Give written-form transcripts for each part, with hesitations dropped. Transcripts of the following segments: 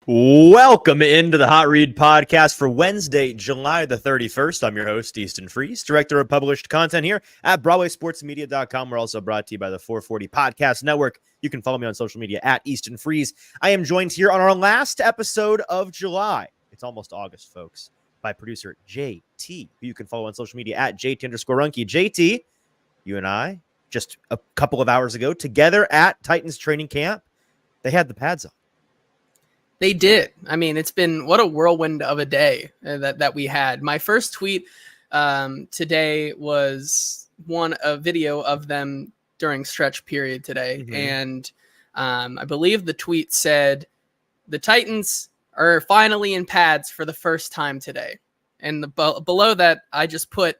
Welcome into the Hot Read podcast for Wednesday, July the 31st. I'm your host, Easton Freeze, director of published content here at BroadwaySportsMedia.com. We're also brought to you by the 440 Podcast Network. You can follow me on social media at Easton Freeze. I am joined here on our last episode of July. It's almost August, folks, by producer JT, who you can follow on social media at JT_Ruhnke. JT, you and I, just a couple of hours ago, together at Titans training camp, they had the pads on. They did. I mean, it's been what a whirlwind of a day that we had. My first tweet today was a video of them during stretch period today. Mm-hmm. And I believe the tweet said, the Titans are finally in pads for the first time today. And below that, I just put,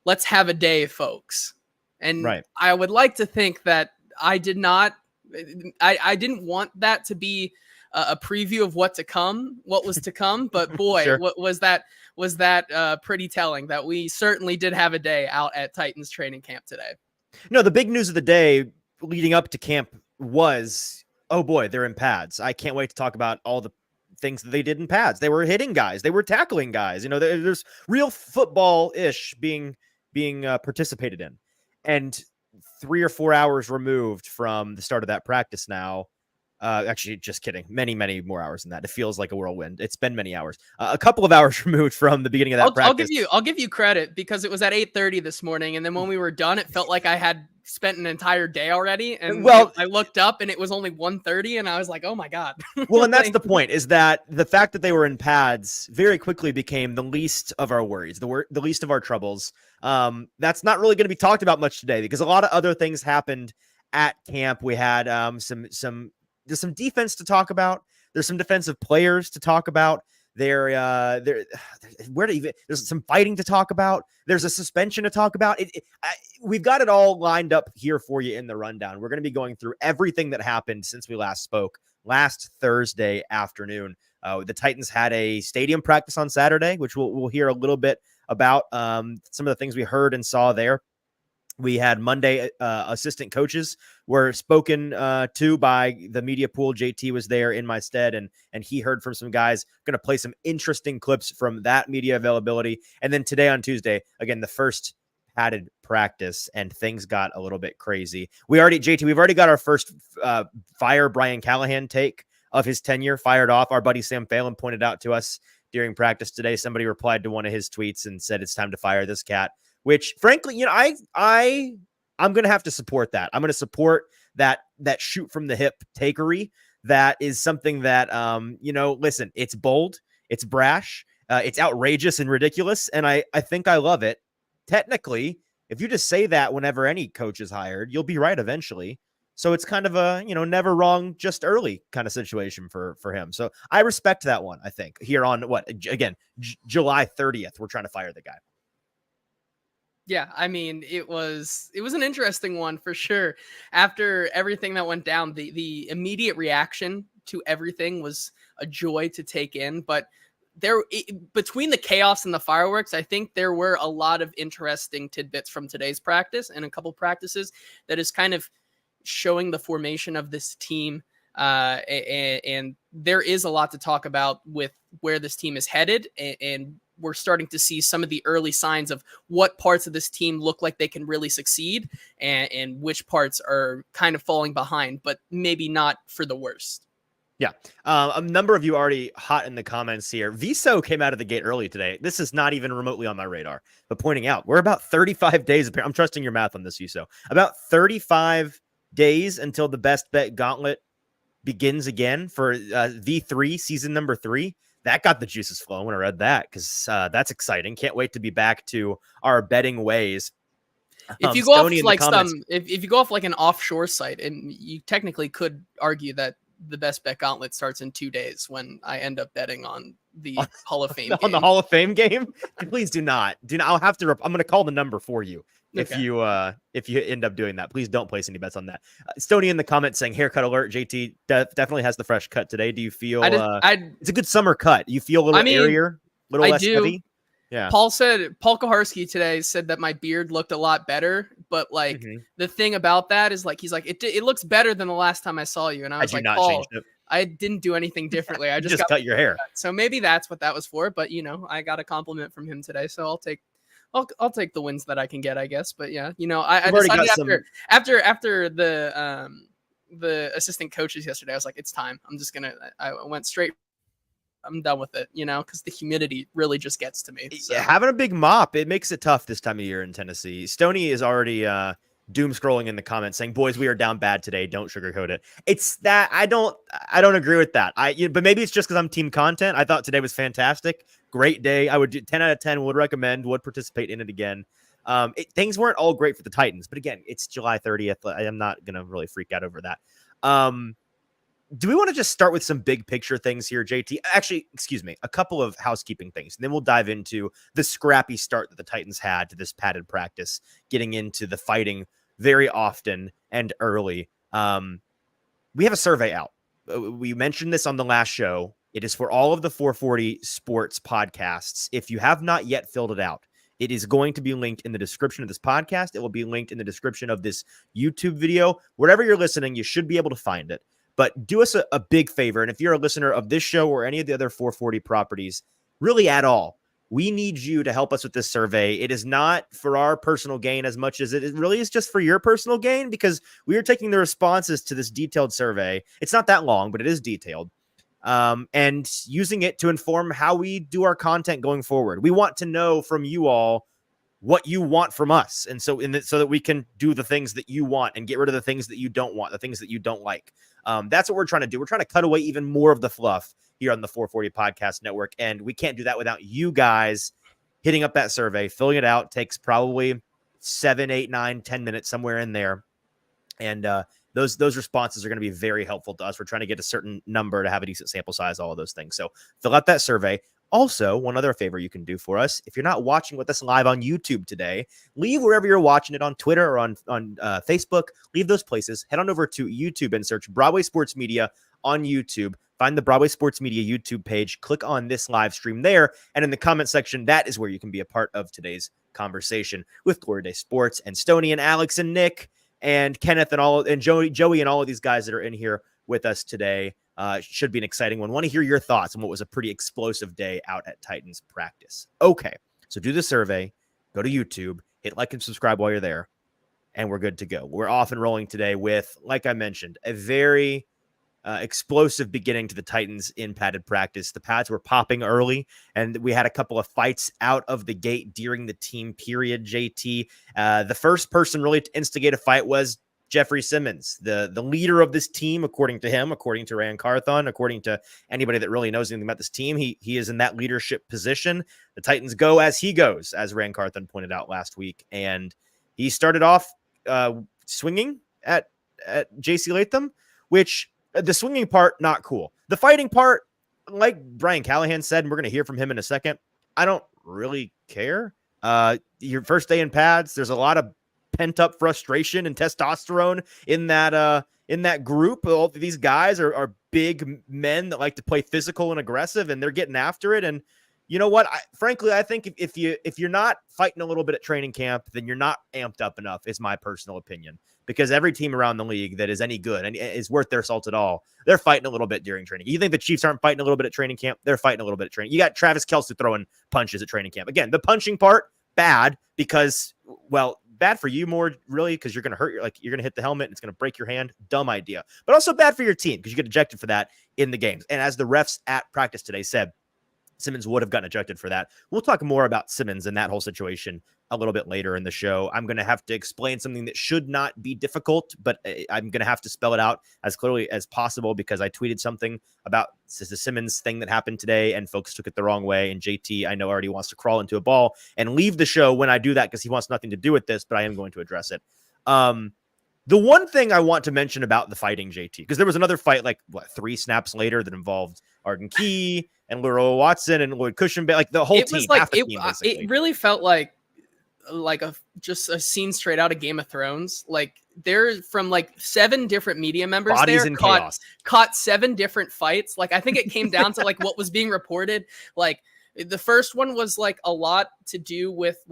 let's have a day, folks. And right. I would like to think that I didn't want that to be a preview of what was to come, but boy, sure. was that pretty telling that we certainly did have a day out at Titans training camp today. No, the big news of the day leading up to camp was, oh boy, they're in pads. I can't wait to talk about all the things that they did in pads. They were hitting guys. They were tackling guys. You know, there's real football-ish being participated in. And 3 or 4 hours removed from the start of that practice now, actually, just kidding. Many, many more hours than that. It feels like a whirlwind. It's been many hours. A couple of hours removed from the beginning of that practice. I'll give you credit because it was at 8:30 this morning, and then when we were done, it felt like I had spent an entire day already. And I looked up, and it was only 1:30, and I was like, "Oh my god!" Well, and that's the point: is that the fact that they were in pads very quickly became the least of our worries, the least of our troubles. That's not really going to be talked about much today because a lot of other things happened at camp. We had There's some defense to talk about. There's some defensive players to talk about. There's some fighting to talk about. There's a suspension to talk about. We've got it all lined up here for you in the rundown. We're going to be going through everything that happened since we last spoke last Thursday afternoon. The Titans had a stadium practice on Saturday, which we'll hear a little bit about some of the things we heard and saw there. We had Monday assistant coaches were spoken to by the media pool. JT was there in my stead, and he heard from some guys. Going to play some interesting clips from that media availability. And then today on Tuesday, again, the first padded practice, and things got a little bit crazy. We've already got our first fire Brian Callahan take of his tenure fired off. Our buddy Sam Phelan pointed out to us during practice today. Somebody replied to one of his tweets and said it's time to fire this cat. Which, frankly, you know, I'm going to have to support that. I'm going to support that shoot from the hip takery. That is something that, listen, it's bold, it's brash, it's outrageous and ridiculous, and I think I love it. Technically, if you just say that whenever any coach is hired, you'll be right eventually. So it's kind of a, never wrong, just early kind of situation for him. So I respect that one, I think, here on July 30th, we're trying to fire the guy. Yeah, I mean, it was an interesting one for sure. After everything that went down, the immediate reaction to everything was a joy to take in. But between the chaos and the fireworks, I think there were a lot of interesting tidbits from today's practice and a couple practices that is kind of showing the formation of this team. And there is a lot to talk about with where this team is headed, and we're starting to see some of the early signs of what parts of this team look like they can really succeed and which parts are kind of falling behind, but maybe not for the worst. Yeah. A number of you already hot in the comments here. Viso came out of the gate early today. This is not even remotely on my radar, but pointing out we're about 35 days. I'm trusting your math on this, Viso. About 35 days until the Best Bet Gauntlet begins again for V3 season number 3. That got the juices flowing when I read that, because that's exciting. Can't wait to be back to our betting ways. If you go off like if you go off like an offshore site, and you technically could argue that the Best Bet Gauntlet starts in 2 days when I end up betting on the Hall of Fame game. On the Hall of Fame game? Please do not. I'll have to. I'm going to call the number for you. If you end up doing that, please don't place any bets on that. Stoney in the comments saying haircut alert. JT definitely has the fresh cut today. Do you feel it's a good summer cut? You feel a little airier, a little less heavy? Yeah. Paul Kaharski today said that my beard looked a lot better, but the thing about that is he's like, it looks better than the last time I saw you. And I was like, Paul, I didn't do anything differently. I just got cut your hair. So maybe that's what that was for. But I got a compliment from him today, so I'll take the wins that I can get, I guess. But yeah, I decided after the assistant coaches yesterday, I was like, it's time. I went straight. I'm done with it, because the humidity really just gets to me. So. Having a big mop, it makes it tough this time of year in Tennessee. Stoney is already doom scrolling in the comments saying, "Boys, we are down bad today. Don't sugarcoat it." It's that I don't agree with that. But maybe it's just because I'm team content. I thought today was fantastic, great day. I would do 10 out of 10. Would recommend. Would participate in it again. Things weren't all great for the Titans, but again, it's July 30th. I am not gonna really freak out over that. Do we want to just start with some big picture things here, JT? Actually, excuse me, a couple of housekeeping things. And then we'll dive into the scrappy start that the Titans had to this padded practice, getting into the fighting very often and early. We have a survey out. We mentioned this on the last show. It is for all of the 440 sports podcasts. If you have not yet filled it out, it is going to be linked in the description of this podcast. It will be linked in the description of this YouTube video. Wherever you're listening, you should be able to find it. But do us a big favor, and if you're a listener of this show or any of the other 440 properties, really at all, we need you to help us with this survey. It is not for our personal gain as much as it really is just for your personal gain, because we are taking the responses to this detailed survey. It's not that long, but it is detailed, and using it to inform how we do our content going forward. We want to know from you all what you want from us, and so that we can do the things that you want and get rid of the things that you don't want, the things that you don't like. That's what we're trying to do. We're trying to cut away even more of the fluff here on the 440 Podcast Network, and we can't do that without you guys hitting up that survey, filling it out. Takes probably 7, 8, 9, 10 minutes, somewhere in there, and those responses are going to be very helpful to us. We're trying to get a certain number to have a decent sample size, all of those things. So fill out that survey. Also, one other favor you can do for us, if you're not watching with us live on YouTube today, leave wherever you're watching it, on Twitter or on Facebook. Leave those places. Head on over to YouTube and search Broadway Sports Media on YouTube. Find the Broadway Sports Media YouTube page. Click on this live stream there. And in the comment section, that is where you can be a part of today's conversation with Glory Day Sports and Stoney and Alex and Nick and Kenneth and Joey and all of these guys that are in here with us today. Should be an exciting one. Want to hear your thoughts on what was a pretty explosive day out at Titans practice. Okay, so do the survey, go to YouTube, hit like and subscribe while you're there, and we're good to go. We're off and rolling today with, like I mentioned, a very explosive beginning to the Titans in padded practice. The pads were popping early, and we had a couple of fights out of the gate during the team period, JT. The first person really to instigate a fight was Jeffrey Simmons, the leader of this team, according to him, according to Ran Carthon, according to anybody that really knows anything about this team. He is in that leadership position. The Titans go as he goes, as Ran Carthon pointed out last week. And he started off swinging at JC Latham, which the swinging part, not cool. The fighting part, like Brian Callahan said, and we're going to hear from him in a second, I don't really care. Your first day in pads, there's a lot of pent-up frustration and testosterone in that group. All these guys are big men that like to play physical and aggressive, and they're getting after it. And you know what? Frankly, I think if you're not fighting a little bit at training camp, then you're not amped up enough, is my personal opinion. Because every team around the league that is any good and is worth their salt at all, they're fighting a little bit during training. You think the Chiefs aren't fighting a little bit at training camp? They're fighting a little bit at training. You got Travis Kelce throwing punches at training camp. Again, the punching part, bad because, well, bad for you more really because you're going to hurt you're going to hit the helmet and it's going to break your hand. Dumb idea. But also bad for your team because you get ejected for that in the games. And as the refs at practice today said, Simmons would have gotten ejected for that. We'll talk more about Simmons and that whole situation a little bit later in the show. I'm going to have to explain something that should not be difficult, but I'm going to have to spell it out as clearly as possible because I tweeted something about the Simmons thing that happened today and folks took it the wrong way. And JT, I know, already wants to crawl into a ball and leave the show when I do that because he wants nothing to do with this, but I am going to address it. The one thing I want to mention about the fighting, JT, because there was another fight 3 snaps later that involved Arden Key and Leroy Watson and Lloyd Cushenberry, like the whole team. It really felt like just a scene straight out of Game of Thrones. Like they're from 7 different media members Bodies there in chaos. Caught 7 different fights. Like I think it came down to what was being reported. Like the first one was a lot to do with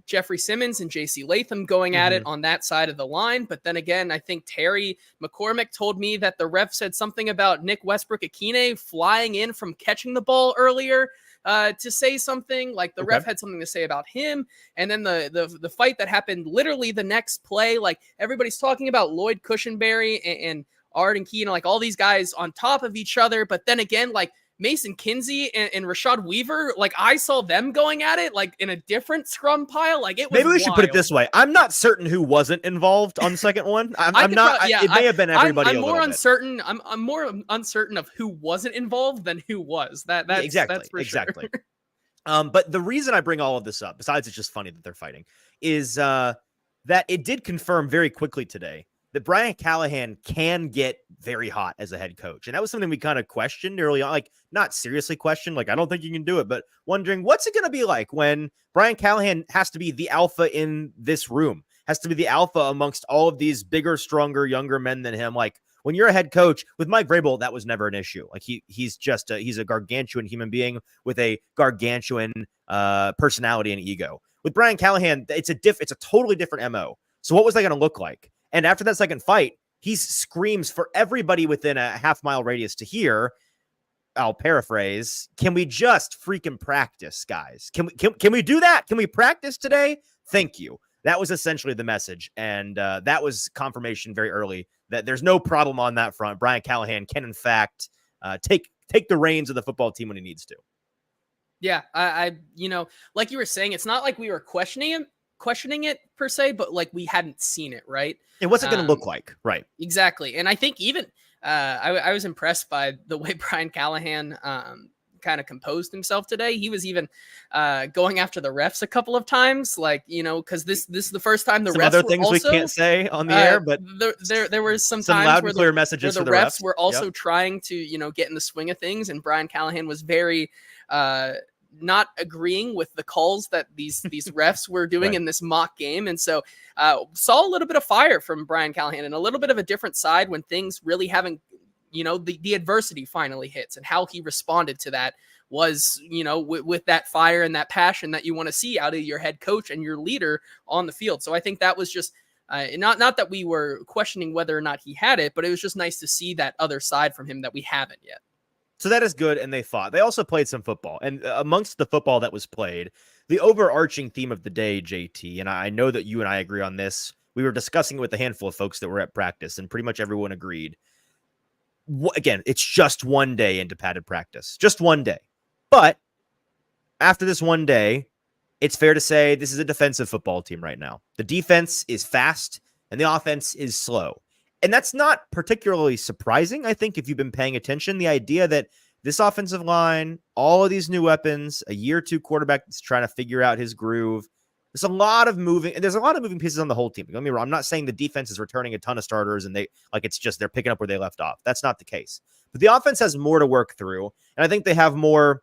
Jeffrey Simmons and JC Latham going at it on that side of the line. But then again, I think Terry McCormick told me that the ref said something about Nick Westbrook-Akine flying in from catching the ball earlier to say something. Like the ref had something to say about him. And then the fight that happened literally the next play, like everybody's talking about Lloyd Cushenberry and Arden Key, like all these guys on top of each other. But then again, like Mason Kinsey and Rashad Weaver, like I saw them going at it like in a different scrum pile. Like it was maybe we should put it this way. I'm not certain who wasn't involved on the second one. I'm not. It may have been everybody. I'm more uncertain. I'm more uncertain of who wasn't involved than who was. That's for sure. But the reason I bring all of this up, besides it's just funny that they're fighting, is that it did confirm very quickly today that Brian Callahan can get very hot as a head coach. And that was something we kind of questioned early on, like not seriously questioned, like I don't think you can do it, but wondering what's it going to be like when Brian Callahan has to be the alpha in this room, has to be the alpha amongst all of these bigger, stronger, younger men than him. Like when you're a head coach with Mike Vrabel, that was never an issue. Like he's a gargantuan human being with a gargantuan personality and ego. With Brian Callahan, it's a totally different MO. So what was that going to look like? And after that second fight, he screams for everybody within a half-mile radius to hear, I'll paraphrase, can we just freaking practice, guys? Can we do that? Can we practice today? Thank you. That was essentially the message. And that was confirmation very early that there's no problem on that front. Brian Callahan can, in fact, take the reins of the football team when he needs to. Yeah, I like you were saying, it's not like we were questioning it per se, but like we hadn't seen it, right? And what's it going to look like? Right. Exactly. And I think even I was impressed by the way Brian Callahan kind of composed himself today. He was even going after the refs a couple of times, like, because this is the first time the refs other things also, we can't say on the air, but there were some times loud and clear messages where the refs were also trying to, get in the swing of things. And Brian Callahan was very not agreeing with the calls that these refs were doing in this mock game. And so saw a little bit of fire from Brian Callahan and a little bit of a different side when things really haven't, the adversity finally hits, and how he responded to that was, with that fire and that passion that you want to see out of your head coach and your leader on the field. So I think that was just not that we were questioning whether or not he had it, but it was just nice to see that other side from him that we haven't yet. So that is good, and they fought. They also played some football. And amongst the football that was played, the overarching theme of the day, JT, and I know that you and I agree on this, we were discussing it with a handful of folks that were at practice, and pretty much everyone agreed. Again, it's just one day into padded practice. Just one day. But after this one day, it's fair to say this is a defensive football team right now. The defense is fast, and the offense is slow. And that's not particularly surprising, I think, if you've been paying attention. The idea that this offensive line, all of these new weapons, a year two quarterback that's trying to figure out his groove. There's a lot of moving pieces on the whole team. Don't get me wrong, I'm not saying the defense is returning a ton of starters and they're picking up where they left off. That's not the case. But the offense has more to work through, and I think they have more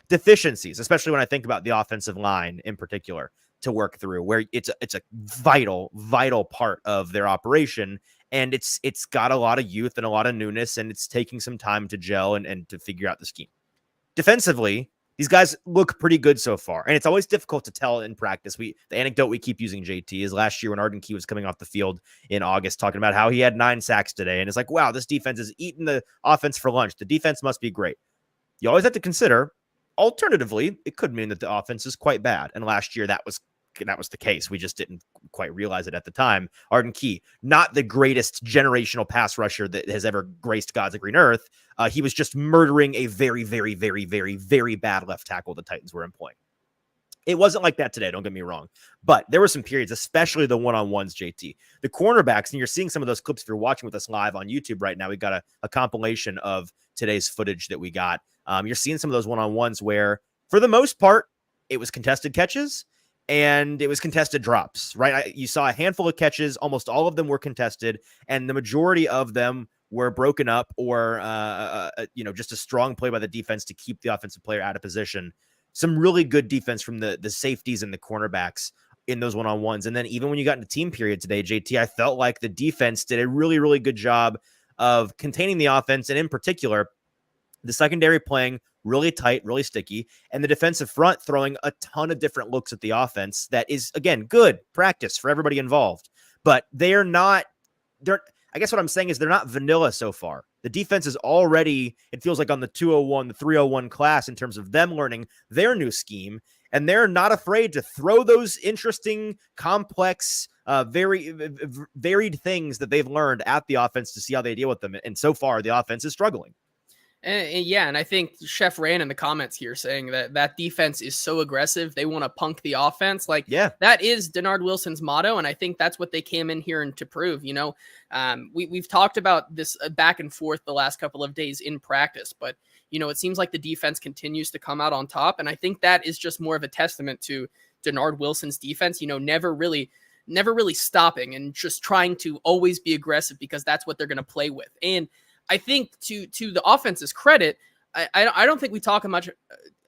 deficiencies, especially when I think about the offensive line in particular, to work through, where it's a vital part of their operation. And it's got a lot of youth and a lot of newness, and it's taking some time to gel and to figure out the scheme. Defensively, these guys look pretty good so far, and it's always difficult to tell in practice. The anecdote we keep using, JT, is last year when Arden Key was coming off the field in August talking about how he had 9 sacks today, and it's like, wow, this defense is eating the offense for lunch. The defense must be great. You always have to consider, alternatively, it could mean that the offense is quite bad, and last year that was the case. We just didn't quite realize it at the time. Arden Key, not the greatest generational pass rusher that has ever graced God's green earth. He was just murdering a very, very, very, very, very bad left tackle the Titans were employing. It wasn't like that today, don't get me wrong. But there were some periods, especially the one-on-ones, JT. The cornerbacks, and you're seeing some of those clips if you're watching with us live on YouTube right now. We got a compilation of today's footage that we got. You're seeing some of those one-on-ones where, for the most part, it was contested catches, and it was contested drops, right? You saw a handful of catches. Almost all of them were contested, and the majority of them were broken up or, just a strong play by the defense to keep the offensive player out of position. Some really good defense from the safeties and the cornerbacks in those one-on-ones. And then even when you got into team period today, JT, I felt like the defense did a really, really good job of containing the offense, and in particular, the secondary playing really tight, really sticky, and the defensive front throwing a ton of different looks at the offense that is, again, good practice for everybody involved. But they're not, I guess what I'm saying is they're not vanilla so far. The defense is already, it feels like, on the 201, the 301 class in terms of them learning their new scheme, and they're not afraid to throw those interesting, complex, very varied things that they've learned at the offense to see how they deal with them. And so far, the offense is struggling. And I think Chef ran in the comments here saying that defense is so aggressive. They want to punk the offense. Like, yeah, that is Denard Wilson's motto. And I think that's what they came in here and to prove. We've talked about this back and forth the last couple of days in practice, but, it seems like the defense continues to come out on top. And I think that is just more of a testament to Denard Wilson's defense, never really stopping and just trying to always be aggressive because that's what they're going to play with. And I think to the offense's credit, I don't think we talk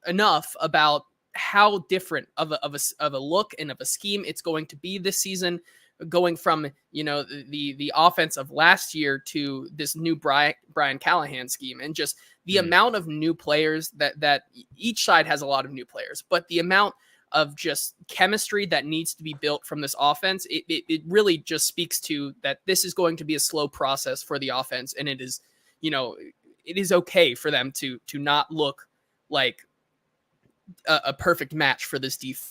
enough about how different of a look and of a scheme it's going to be this season, going from the offense of last year to this new Brian Callahan scheme, and just the amount of new players that each side has a lot of new players, but the amount of just chemistry that needs to be built from this offense, it really just speaks to that this is going to be a slow process for the offense, and it is, it is okay for them to not look like a perfect match for this defense.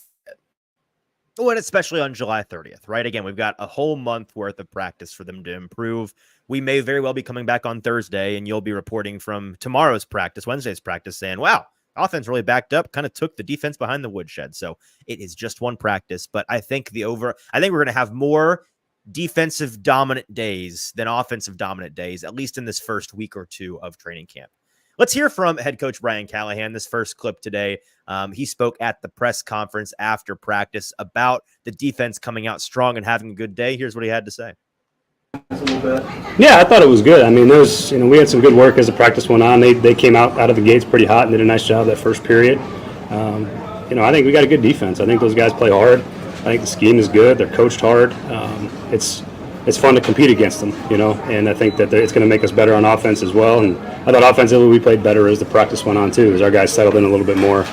Well, and especially on July 30th, right? Again, we've got a whole month worth of practice for them to improve. We may very well be coming back on Thursday, and you'll be reporting from tomorrow's practice, Wednesday's practice, saying, wow, offense really backed up, kind of took the defense behind the woodshed. So it is just one practice, but I think we're going to have more defensive dominant days than offensive dominant days, at least in this first week or two of training camp. Let's hear from head coach Brian Callahan. This first clip today, he spoke at the press conference after practice about the defense coming out strong and having a good day. Here's what he had to say. Yeah, I thought it was good. I mean, we had some good work as the practice went on. They came out of the gates pretty hot and did a nice job that first period. I think we got a good defense. I think those guys play hard. I think the scheme is good. They're coached hard. It's fun to compete against them, and I think that it's going to make us better on offense as well. And I thought offensively we played better as the practice went on too, as our guys settled in a little bit more.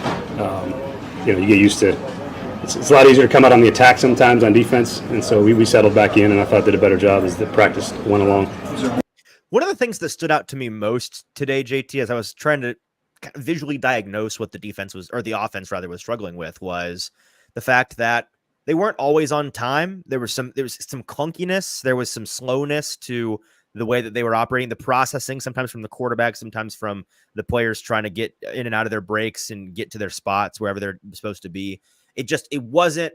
You get used to. It's a lot easier to come out on the attack sometimes on defense, and so we settled back in, and I thought did a better job as the practice went along. One of the things that stood out to me most today, JT, as I was trying to kind of visually diagnose what the defense was, or the offense rather, was struggling with, was the fact that they weren't always on time. There was some clunkiness. There was some slowness to the way that they were operating, the processing, sometimes from the quarterback, sometimes from the players trying to get in and out of their breaks and get to their spots wherever they're supposed to be. It wasn't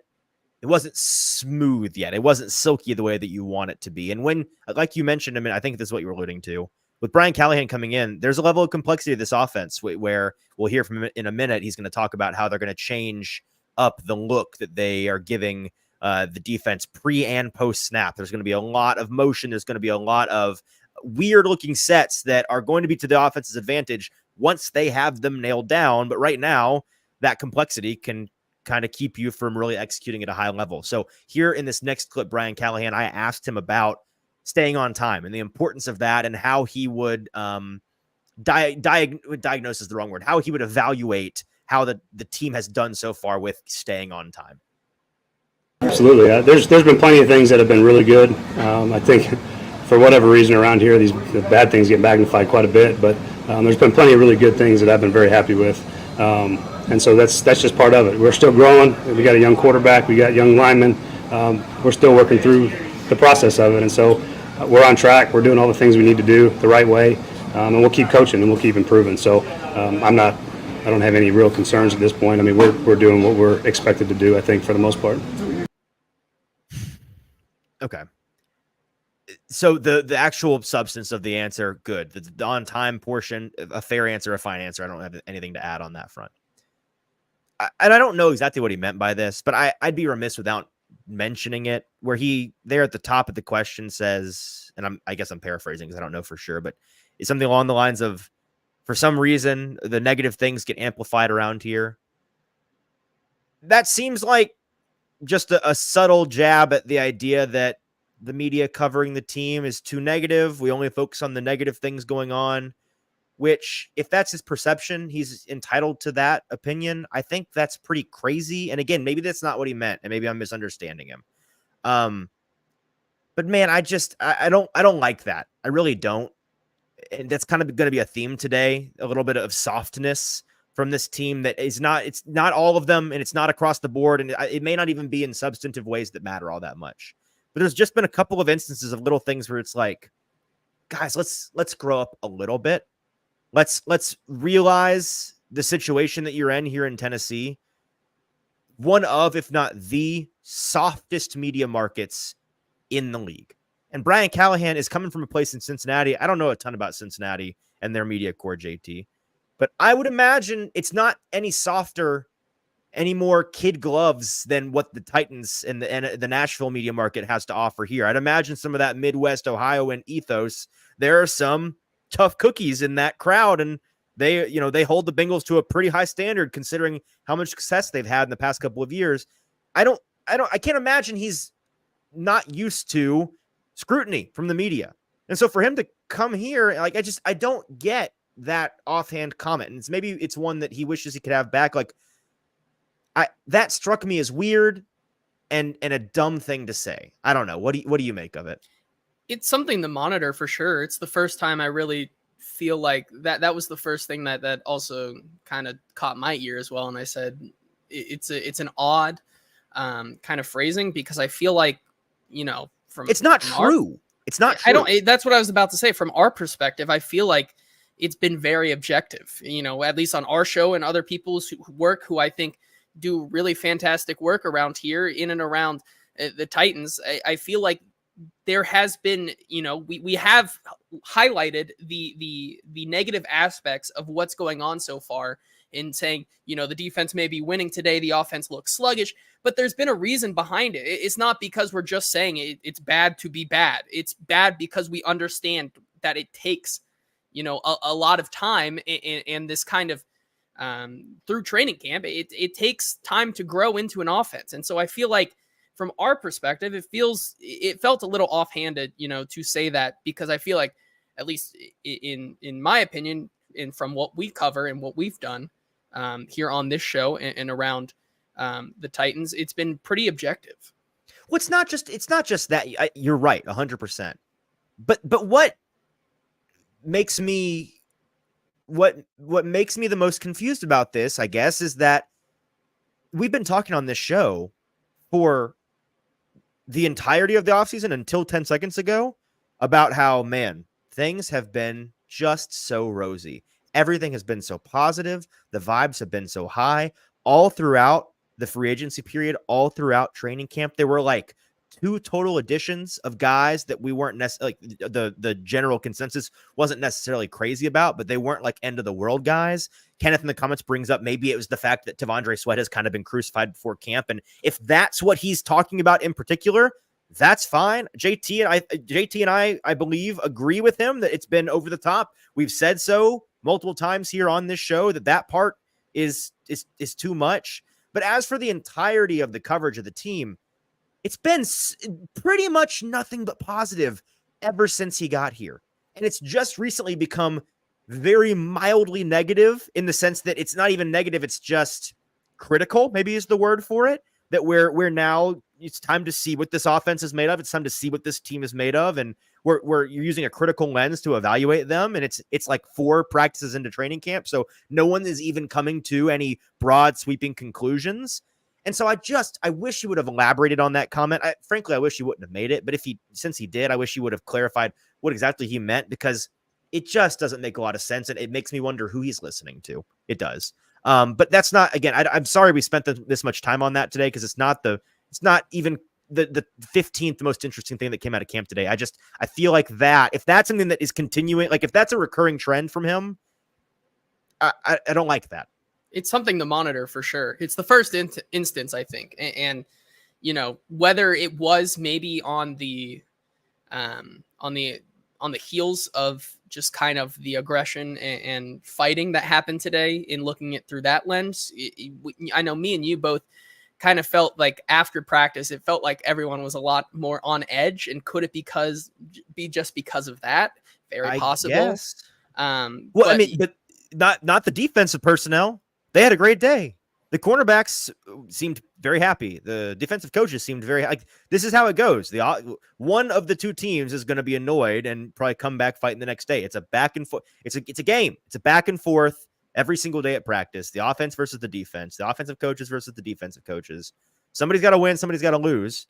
smooth yet. It wasn't silky the way that you want it to be. And when, like you mentioned, I think this is what you were alluding to, with Brian Callahan coming in, there's a level of complexity to this offense where we'll hear from him in a minute. He's going to talk about how they're going to change up the look that they are giving the defense pre and post snap. There's going to be a lot of motion. There's going to be a lot of weird looking sets that are going to be to the offense's advantage once they have them nailed down. But right now, that complexity can kind of keep you from really executing at a high level. So here in this next clip, Brian Callahan, I asked him about staying on time and the importance of that, and how he would diagnose is the wrong word, how he would evaluate how the team has done so far with staying on time. Absolutely. There's been plenty of things that have been really good. I think for whatever reason around here, the bad things get magnified quite a bit, but there's been plenty of really good things that I've been very happy with. And so that's just part of it. We're still growing. We got a young quarterback. We got young linemen. We're still working through the process of it. And so we're on track. We're doing all the things we need to do the right way. And we'll keep coaching and we'll keep improving. So I don't have any real concerns at this point. I mean, we're doing what we're expected to do, I think, for the most part. Okay. So the actual substance of the answer, good. The on-time portion, a fair answer, a fine answer. I don't have anything to add on that front. And I don't know exactly what he meant by this, but I'd be remiss without mentioning it, where he there at the top of the question says, and I guess I'm paraphrasing because I don't know for sure, but it's something along the lines of, for some reason, the negative things get amplified around here. That seems like just a subtle jab at the idea that the media covering the team is too negative. We only focus on the negative things going on. which if that's his perception, he's entitled to that opinion. I think that's pretty crazy. And again, maybe that's not what he meant, and maybe I'm misunderstanding him. But man, I don't like that. I really don't. And that's kind of going to be a theme today, a little bit of softness from this team that is not, it's not all of them, and it's not across the board, and it may not even be in substantive ways that matter all that much. But there's just been a couple of instances of little things where it's like, guys, let's grow up a little bit. Let's realize the situation that you're in here in Tennessee. One of, if not the softest media markets in the league. And Brian Callahan is coming from a place in Cincinnati. I don't know a ton about Cincinnati and their media core, JT, but I would imagine it's not any softer, any more kid gloves than what the Titans and the Nashville media market has to offer here. I'd imagine some of that Midwest Ohioan ethos. There are some tough cookies in that crowd, and they hold the Bengals to a pretty high standard considering how much success they've had in the past couple of years. I can't imagine he's not used to scrutiny from the media. And so for him to come here, like, I don't get that offhand comment. And maybe it's one that he wishes he could have back. Like, that struck me as weird and a dumb thing to say. I don't know. What do you make of it? It's something to monitor for sure. It's the first time I really feel like that was the first thing that also kind of caught my ear as well. And I said, it's an odd kind of phrasing, because I feel like, it's not true. It's not true. That's what I was about to say. From our perspective, I feel like it's been very objective, at least on our show, and other people's work who I think do really fantastic work around here in and around the Titans. I feel like there has been, we have highlighted the negative aspects of what's going on so far in saying, the defense may be winning today, the offense looks sluggish, but there's been a reason behind it. It's not because we're just saying it's bad to be bad. It's bad because we understand that it takes, a lot of time and this kind of through training camp, it takes time to grow into an offense. And so I feel like from our perspective, it felt a little offhanded, to say that, because I feel like, at least in my opinion, and from what we cover and what we've done here on this show and around the Titans, it's been pretty objective. Well, it's not just that. You're right, 100%. But what makes me the most confused about this, I guess, is that we've been talking on this show for the entirety of the offseason until 10 seconds ago about how, man, things have been just so rosy. Everything has been so positive. The vibes have been so high all throughout the free agency period, all throughout training camp. There were like 2 total additions of guys that we weren't necessarily, like, the general consensus wasn't necessarily crazy about, but they weren't like end of the world guys. Kenneth in the comments brings up maybe it was the fact that Tavondre Sweat has kind of been crucified before camp. And if that's what he's talking about in particular, that's fine. JT and I believe, agree with him that it's been over the top. We've said so multiple times here on this show that part is too much. But as for the entirety of the coverage of the team, it's been pretty much nothing but positive ever since he got here. And it's just recently become very mildly negative, in the sense that it's not even negative. It's just critical, maybe is the word for it, that we're now, it's time to see what this offense is made of. It's time to see what this team is made of. And you're using a critical lens to evaluate them. And it's like 4 practices into training camp. So no one is even coming to any broad sweeping conclusions. And so I wish he would have elaborated on that comment. Frankly, I wish he wouldn't have made it. But since he did, I wish he would have clarified what exactly he meant, because it just doesn't make a lot of sense. And it makes me wonder who he's listening to. It does. But that's not, again, I'm sorry we spent this much time on that today, because it's not even the 15th most interesting thing that came out of camp today. I feel like that if that's something that is continuing, like if that's a recurring trend from him, I don't like that. It's something to monitor for sure. It's the first instance, I think. And whether it was maybe on the heels of just kind of the aggression and fighting that happened today, in looking at through that lens, I know me and you both kind of felt like after practice, it felt like everyone was a lot more on edge. And could it be just because of that? Very possible. Guess. Well, I mean, but not the defensive personnel. They had a great day. The cornerbacks seemed very happy. The defensive coaches seemed very like this is how it goes. One of the two teams is going to be annoyed and probably come back fighting the next day. It's a back and forth. It's a game. It's a back and forth every single day at practice. The offense versus the defense. The offensive coaches versus the defensive coaches. Somebody's got to win. Somebody's got to lose.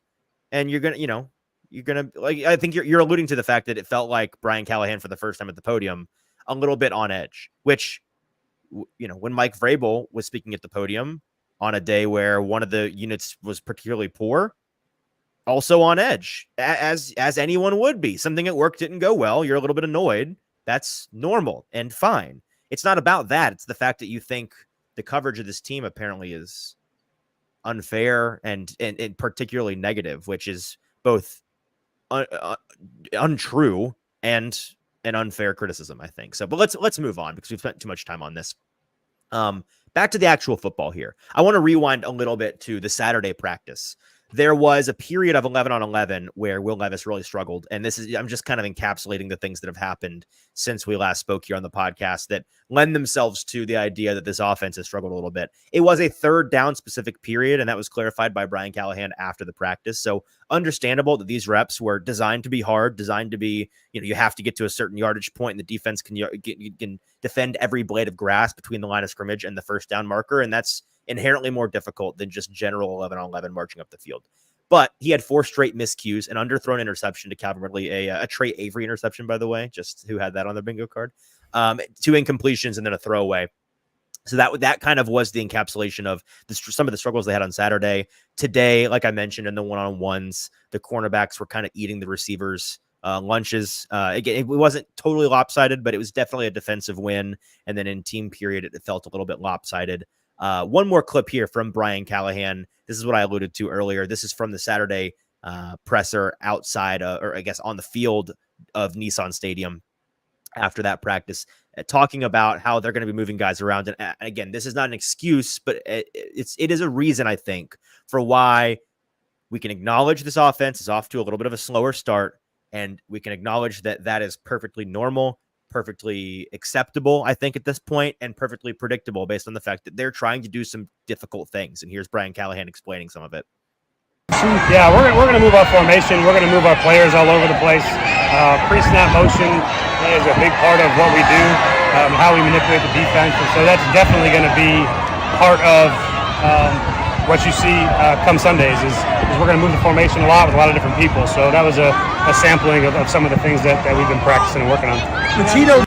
And you're gonna, like. I think you're alluding to the fact that it felt like Brian Callahan for the first time at the podium, a little bit on edge, which. When Mike Vrabel was speaking at the podium on a day where one of the units was particularly poor, also on edge, as anyone would be. Something at work didn't go well. You're a little bit annoyed. That's normal and fine. It's not about that. It's the fact that you think the coverage of this team apparently is unfair and particularly negative, which is both untrue and an unfair criticism, I think. So, but let's move on because we've spent too much time on this. Back to the actual football here. I want to rewind a little bit to the Saturday practice. There was a period of 11 on 11 where Will Levis really struggled. And I'm just kind of encapsulating the things that have happened since we last spoke here on the podcast that lend themselves to the idea that this offense has struggled a little bit. It was a third down specific period, and that was clarified by Brian Callahan after the practice. So understandable that these reps were designed to be hard, designed to be, you have to get to a certain yardage point and the defense can defend every blade of grass between the line of scrimmage and the first down marker. And that's inherently more difficult than just general 11 on 11 marching up the field. But he had 4 straight miscues, an underthrown interception to Calvin Ridley, a Trey Avery interception, by the way, just who had that on their bingo card, 2 incompletions and then a throwaway. So that kind of was the encapsulation of some of the struggles they had on Saturday. Today, like I mentioned, in the one-on-ones, the cornerbacks were kind of eating the receivers' lunches. Again, it wasn't totally lopsided, but it was definitely a defensive win. And then in team period, it felt a little bit lopsided. One more clip here from Brian Callahan. This is what I alluded to earlier. This is from the Saturday presser outside, or I guess on the field of Nissan Stadium after that practice, talking about how they're going to be moving guys around. And again, this is not an excuse, but it is a reason, I think, for why we can acknowledge this offense is off to a little bit of a slower start, and we can acknowledge that that is perfectly normal, perfectly acceptable, I think, at this point, and perfectly predictable based on the fact that they're trying to do some difficult things. And here's Brian Callahan explaining some of it. Yeah, we're going to move our formation. We're going to move our players all over the place. Pre-snap motion is a big part of what we do, how we manipulate the defense. And so that's definitely going to be part of what you see come Sundays is we're going to move the formation a lot with a lot of different people. So that was a sampling of some of the things that we've been practicing and working on.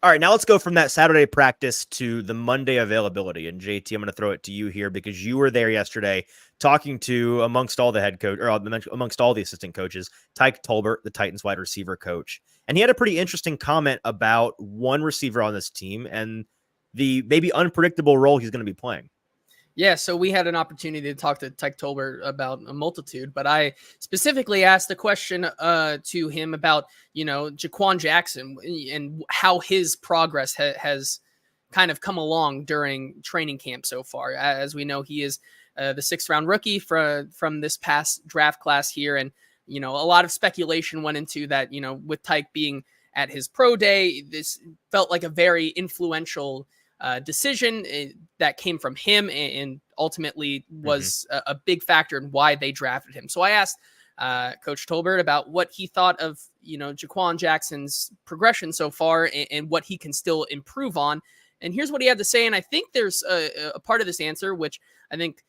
All right, now let's go from that Saturday practice to the Monday availability. And JT, I'm going to throw it to you here because you were there yesterday talking to, amongst all the head coach, or amongst all the assistant coaches, Tyke Tolbert, the Titans wide receiver coach. And he had a pretty interesting comment about one receiver on this team and the maybe unpredictable role he's going to be playing. Yeah, so we had an opportunity to talk to Tyke Tolbert about a multitude, but I specifically asked a question to him about, Jaquan Jackson and how his progress has kind of come along during training camp so far. As we know, he is the 6th round rookie from this past draft class here. And, a lot of speculation went into that, with Tyke being at his pro day, this felt like a very influential decision that came from him and ultimately was a big factor in why they drafted him. So I asked Coach Tolbert about what he thought of, Jaquan Jackson's progression so far and what he can still improve on. And here's what he had to say. And I think there's a part of this answer, which I think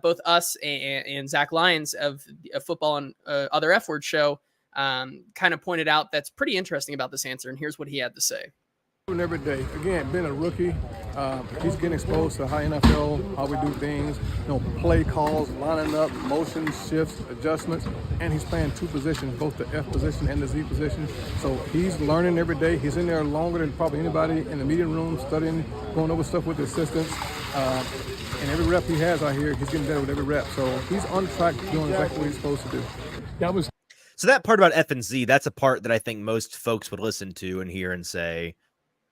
both us and Zach Lyons of Football and Other F Word show kind of pointed out that's pretty interesting about this answer. And here's what he had to say. Every day. Again, being a rookie, he's getting exposed to high NFL, how we do things, play calls, lining up, motion, shifts, adjustments, and he's playing 2 positions, both the F position and the Z position. So he's learning every day. He's in there longer than probably anybody in the meeting room, studying, going over stuff with the assistants. And every rep he has out here, he's getting better with every rep. So he's on track doing exactly what he's supposed to do. So that part about F and Z, that's a part that I think most folks would listen to and hear and say,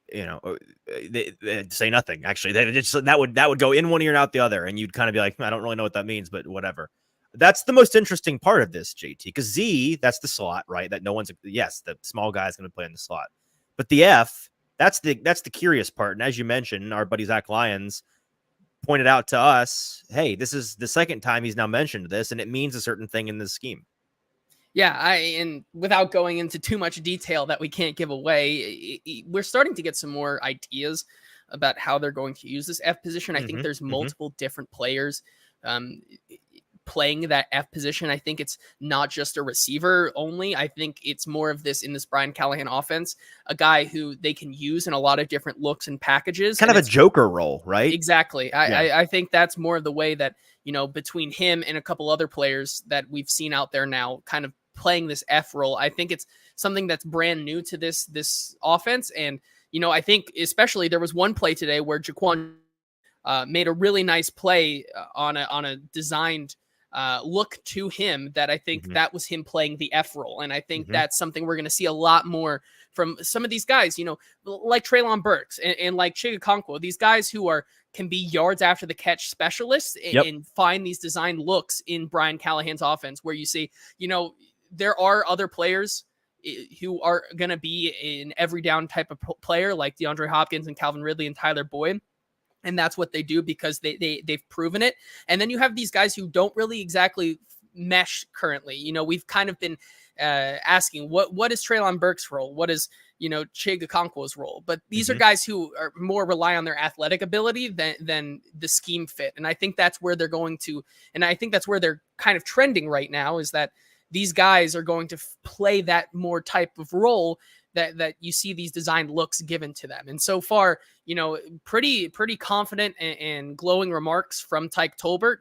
they say nothing. Actually, that would go in one ear and out the other, and you'd kind of be like, I don't really know what that means, but whatever. That's the most interesting part of this, JT, because Z, that's the slot, right? That no one's, yes, the small guy is going to play in the slot, but the F, That's the curious part. And as you mentioned, our buddy Zach Lyons pointed out to us, hey, this is the second time he's now mentioned this, and it means a certain thing in this scheme. Yeah, and without going into too much detail that we can't give away, we're starting to get some more ideas about how they're going to use this F position. I think there's multiple different players playing that F position. I think it's not just a receiver only. I think it's more of this in this Brian Callahan offense, a guy who they can use in a lot of different looks and packages. Kind of a joker role, right? Exactly. I think that's more of the way that, between him and a couple other players that we've seen out there now kind of playing this F role. I think it's something that's brand new to this offense. And, I think especially there was one play today where Jaquan made a really nice play on a designed look to him that I think that was him playing the F role. And I think that's something we're going to see a lot more from some of these guys, like Treylon Burks and like Chigakonkwo, these guys who can be yards after the catch specialists and find these design looks in Brian Callahan's offense where you see, there are other players who are going to be an every down type of player like DeAndre Hopkins and Calvin Ridley and Tyler Boyd. And that's what they do because they've proven it. And then you have these guys who don't really exactly mesh currently. We've kind of been asking what is Treylon Burks' role? What is, Chigakonkwo's role? But these are guys who are more rely on their athletic ability than the scheme fit. And I think that's where they're going to, and I think that's where they're kind of trending right now is that these guys are going to play that more type of role that you see these designed looks given to them. And so far, pretty confident and glowing remarks from Tyke Tolbert,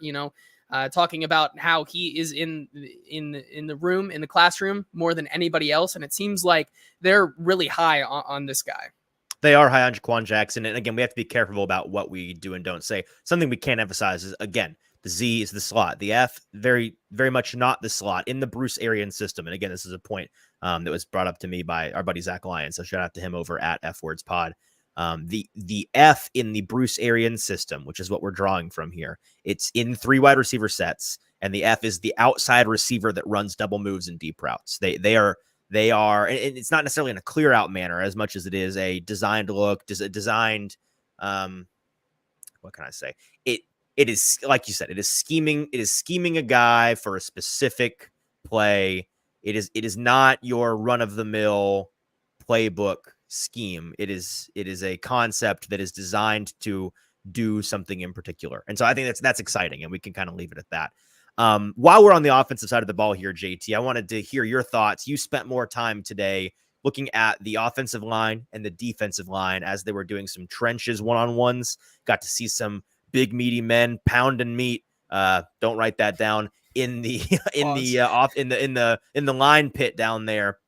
talking about how he is in the room, in the classroom more than anybody else. And it seems like they're really high on this guy. They are high on Jaquan Jackson. And again, we have to be careful about what we do and don't say. Something we can't emphasize is, again, the Z is the slot. The F, very, very much not the slot in the Bruce Arians system. And again, this is a point that was brought up to me by our buddy Zach Lyons. So shout out to him over at F Words Pod. The F in the Bruce Arians system, which is what we're drawing from here, it's in 3 wide receiver sets, and the F is the outside receiver that runs double moves and deep routes. They are, and it's not necessarily in a clear out manner as much as it is a designed look, designed, what can I say? It is, like you said, it is scheming a guy for a specific play. It is not your run of the mill playbook scheme. It is a concept that is designed to do something in particular. And so I think that's exciting, and we can kind of leave it at that. While we're on the offensive side of the ball here, JT, I wanted to hear your thoughts. You spent more time today looking at the offensive line and the defensive line as they were doing some trenches one-on-ones. Got to see some big meaty men pounding meat. Don't write that down in the line pit down there.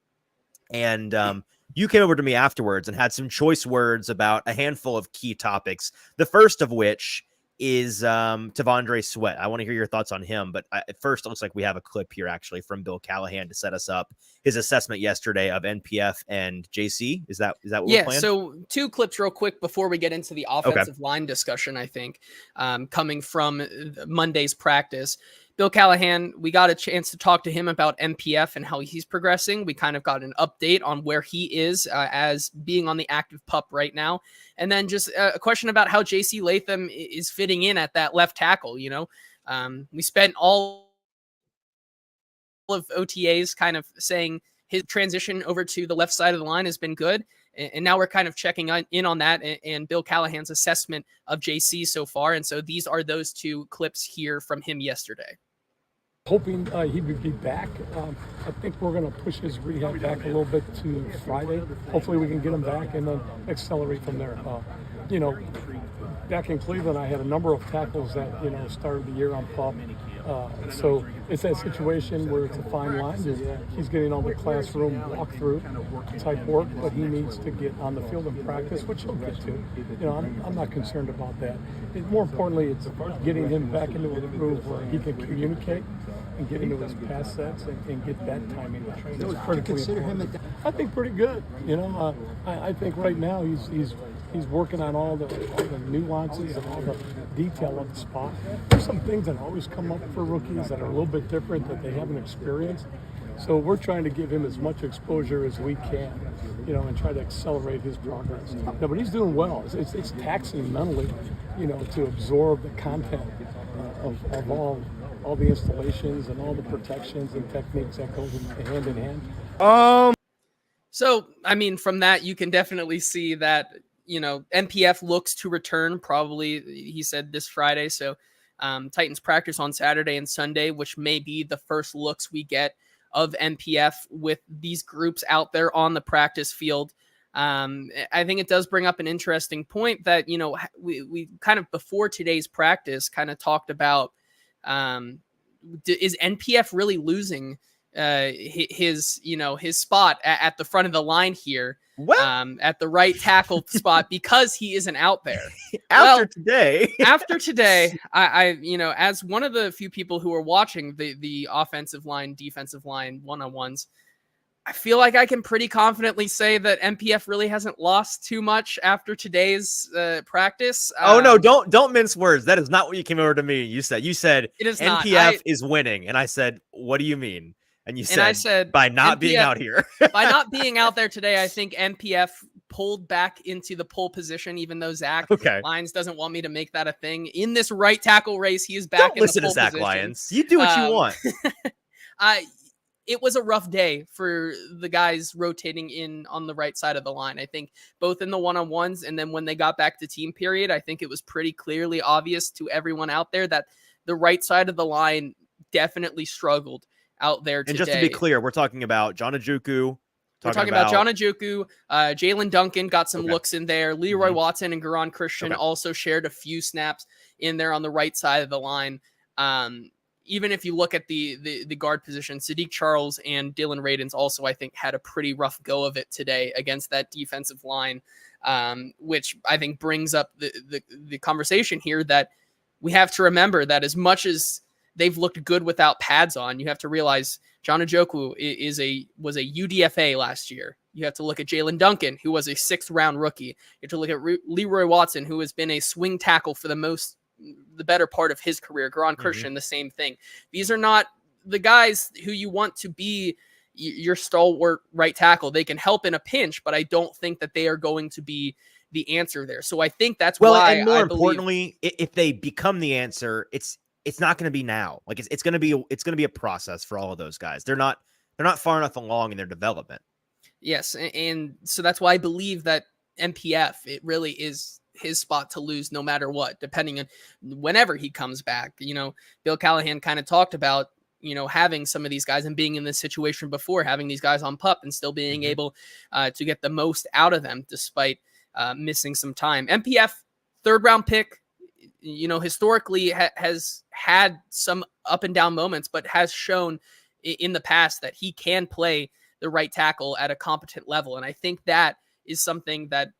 And you came over to me afterwards and had some choice words about a handful of key topics. The first of which is T'Vondre Sweat. I want to hear your thoughts on him, but at first it looks like we have a clip here actually from Bill Callahan to set us up. His assessment yesterday of NPF and JC. Is that what we're playing? So 2 clips real quick before we get into the offensive line discussion, I think, coming from Monday's practice. Bill Callahan, we got a chance to talk to him about MPF and how he's progressing. We kind of got an update on where he is as being on the active PUP right now. And then just a question about how JC Latham is fitting in at that left tackle. We spent all of OTAs kind of saying his transition over to the left side of the line has been good. And now we're kind of checking in on that and Bill Callahan's assessment of JC so far. And so these are those 2 clips here from him yesterday. Hoping he would be back. I think we're going to push his rehab back a little bit to Friday. Hopefully we can get him back and then accelerate from there. Back in Cleveland, I had a number of tackles that, started the year on PUP. So it's that situation where it's a fine line. He's getting all the classroom walkthrough type work, but he needs to get on the field and practice, which he'll get to. I'm not concerned about that. More importantly, it's getting him back into a groove where he can communicate and get into his pass sets and get that timing right. It's critically important. I think pretty good. I think right now he's working on all the nuances and all the detail of the spot. There's some things that always come up for rookies that are a little bit different that they haven't experienced. So we're trying to give him as much exposure as we can. and try to accelerate his progress. No, but he's doing well. It's taxing mentally, to absorb the content of all the installations and all the protections and techniques that goes hand in hand. So, I mean, from that, you can definitely see that, NPF looks to return probably, he said, this Friday. So Titans practice on Saturday and Sunday, which may be the first looks we get of NPF with these groups out there on the practice field. I think it does bring up an interesting point that, we kind of before today's practice kind of talked about, is NPF really losing his spot at the front of the line here, at the right tackle spot because he isn't out there after today. After today, I as one of the few people who are watching the offensive line, defensive line one-on-ones, I feel like I can pretty confidently say that NPF really hasn't lost too much after today's practice. Oh no, don't mince words. That is not what you came over to me. You said it is NPF is winning, and I said, what do you mean? And you said, I said by not NPF, being out here. By not being out there today, I think NPF pulled back into the pole position, even though Zach Lyons doesn't want me to make that a thing. In this right tackle race, he is back in the pole position. Don't listen to Zach Lyons. You do what you want. It was a rough day for the guys rotating in on the right side of the line. I think both in the one-on-ones and then when they got back to team period, I think it was pretty clearly obvious to everyone out there that the right side of the line definitely struggled out there today. And just to be clear, we're talking about John Ojukwu. We're talking about John Ojukwu. Jalen Duncan got some looks in there. Leroy Watson and Garon Christian also shared a few snaps in there on the right side of the line. Even if you look at the guard position, Sadiq Charles and Dylan Radins also, I think, had a pretty rough go of it today against that defensive line, which I think brings up the conversation here that we have to remember that as much as they've looked good without pads on, you have to realize John Ojukwu was a UDFA last year. You have to look at Jalen Duncan, who was a 6th-round rookie. You have to look at Leroy Watson, who has been a swing tackle for the better part of his career. Garon Christian, the same thing. These are not the guys who you want to be your stalwart right tackle. They can help in a pinch, but I don't think that they are going to be the answer there. So I think that's why. And more importantly, if they become the answer, it's not going to be now. Like it's going to be a process for all of those guys. They're not far enough along in their development. Yes, and so that's why I believe that MPF, it really is his spot to lose no matter what, depending on whenever he comes back. Bill Callahan kind of talked about, having some of these guys and being in this situation before, having these guys on PUP and still being able to get the most out of them despite missing some time. MPF, 3rd-round pick, historically has had some up and down moments, but has shown in the past that he can play the right tackle at a competent level. And I think that is something that,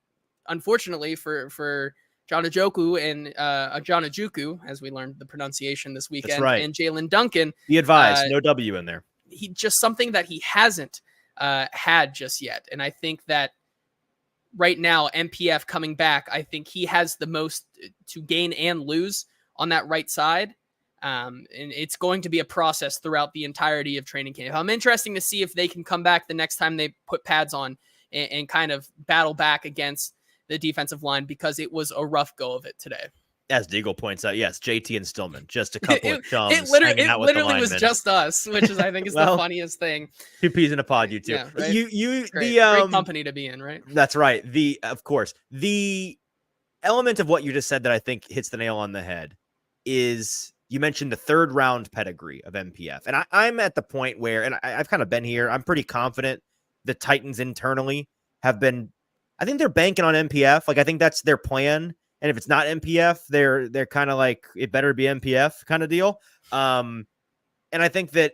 unfortunately for John Ojukwu and John Ojukwu, as we learned the pronunciation this weekend, and Jalen Duncan, be advised, no W in there. He just something that he hasn't had just yet. And I think that right now, MPF coming back, I think he has the most to gain and lose on that right side. And it's going to be a process throughout the entirety of training camp. I'm interested to see if they can come back the next time they put pads on and kind of battle back against the defensive line, because it was a rough go of it today. As Deagle points out, yes, JT and Stillman, just a couple of chums. It literally was just us, which is, I think, is the funniest thing. 2 peas in a pod, you two. Yeah, right? Great company to be in, right? That's right. Of course, the element of what you just said that I think hits the nail on the head is you mentioned the 3rd-round pedigree of MPF. And I'm at the point where, and I've kind of been here, I'm pretty confident the Titans internally have been, I think they're banking on MPF. Like, I think that's their plan. And if it's not MPF, they're kind of like, it better be MPF kind of deal. And I think that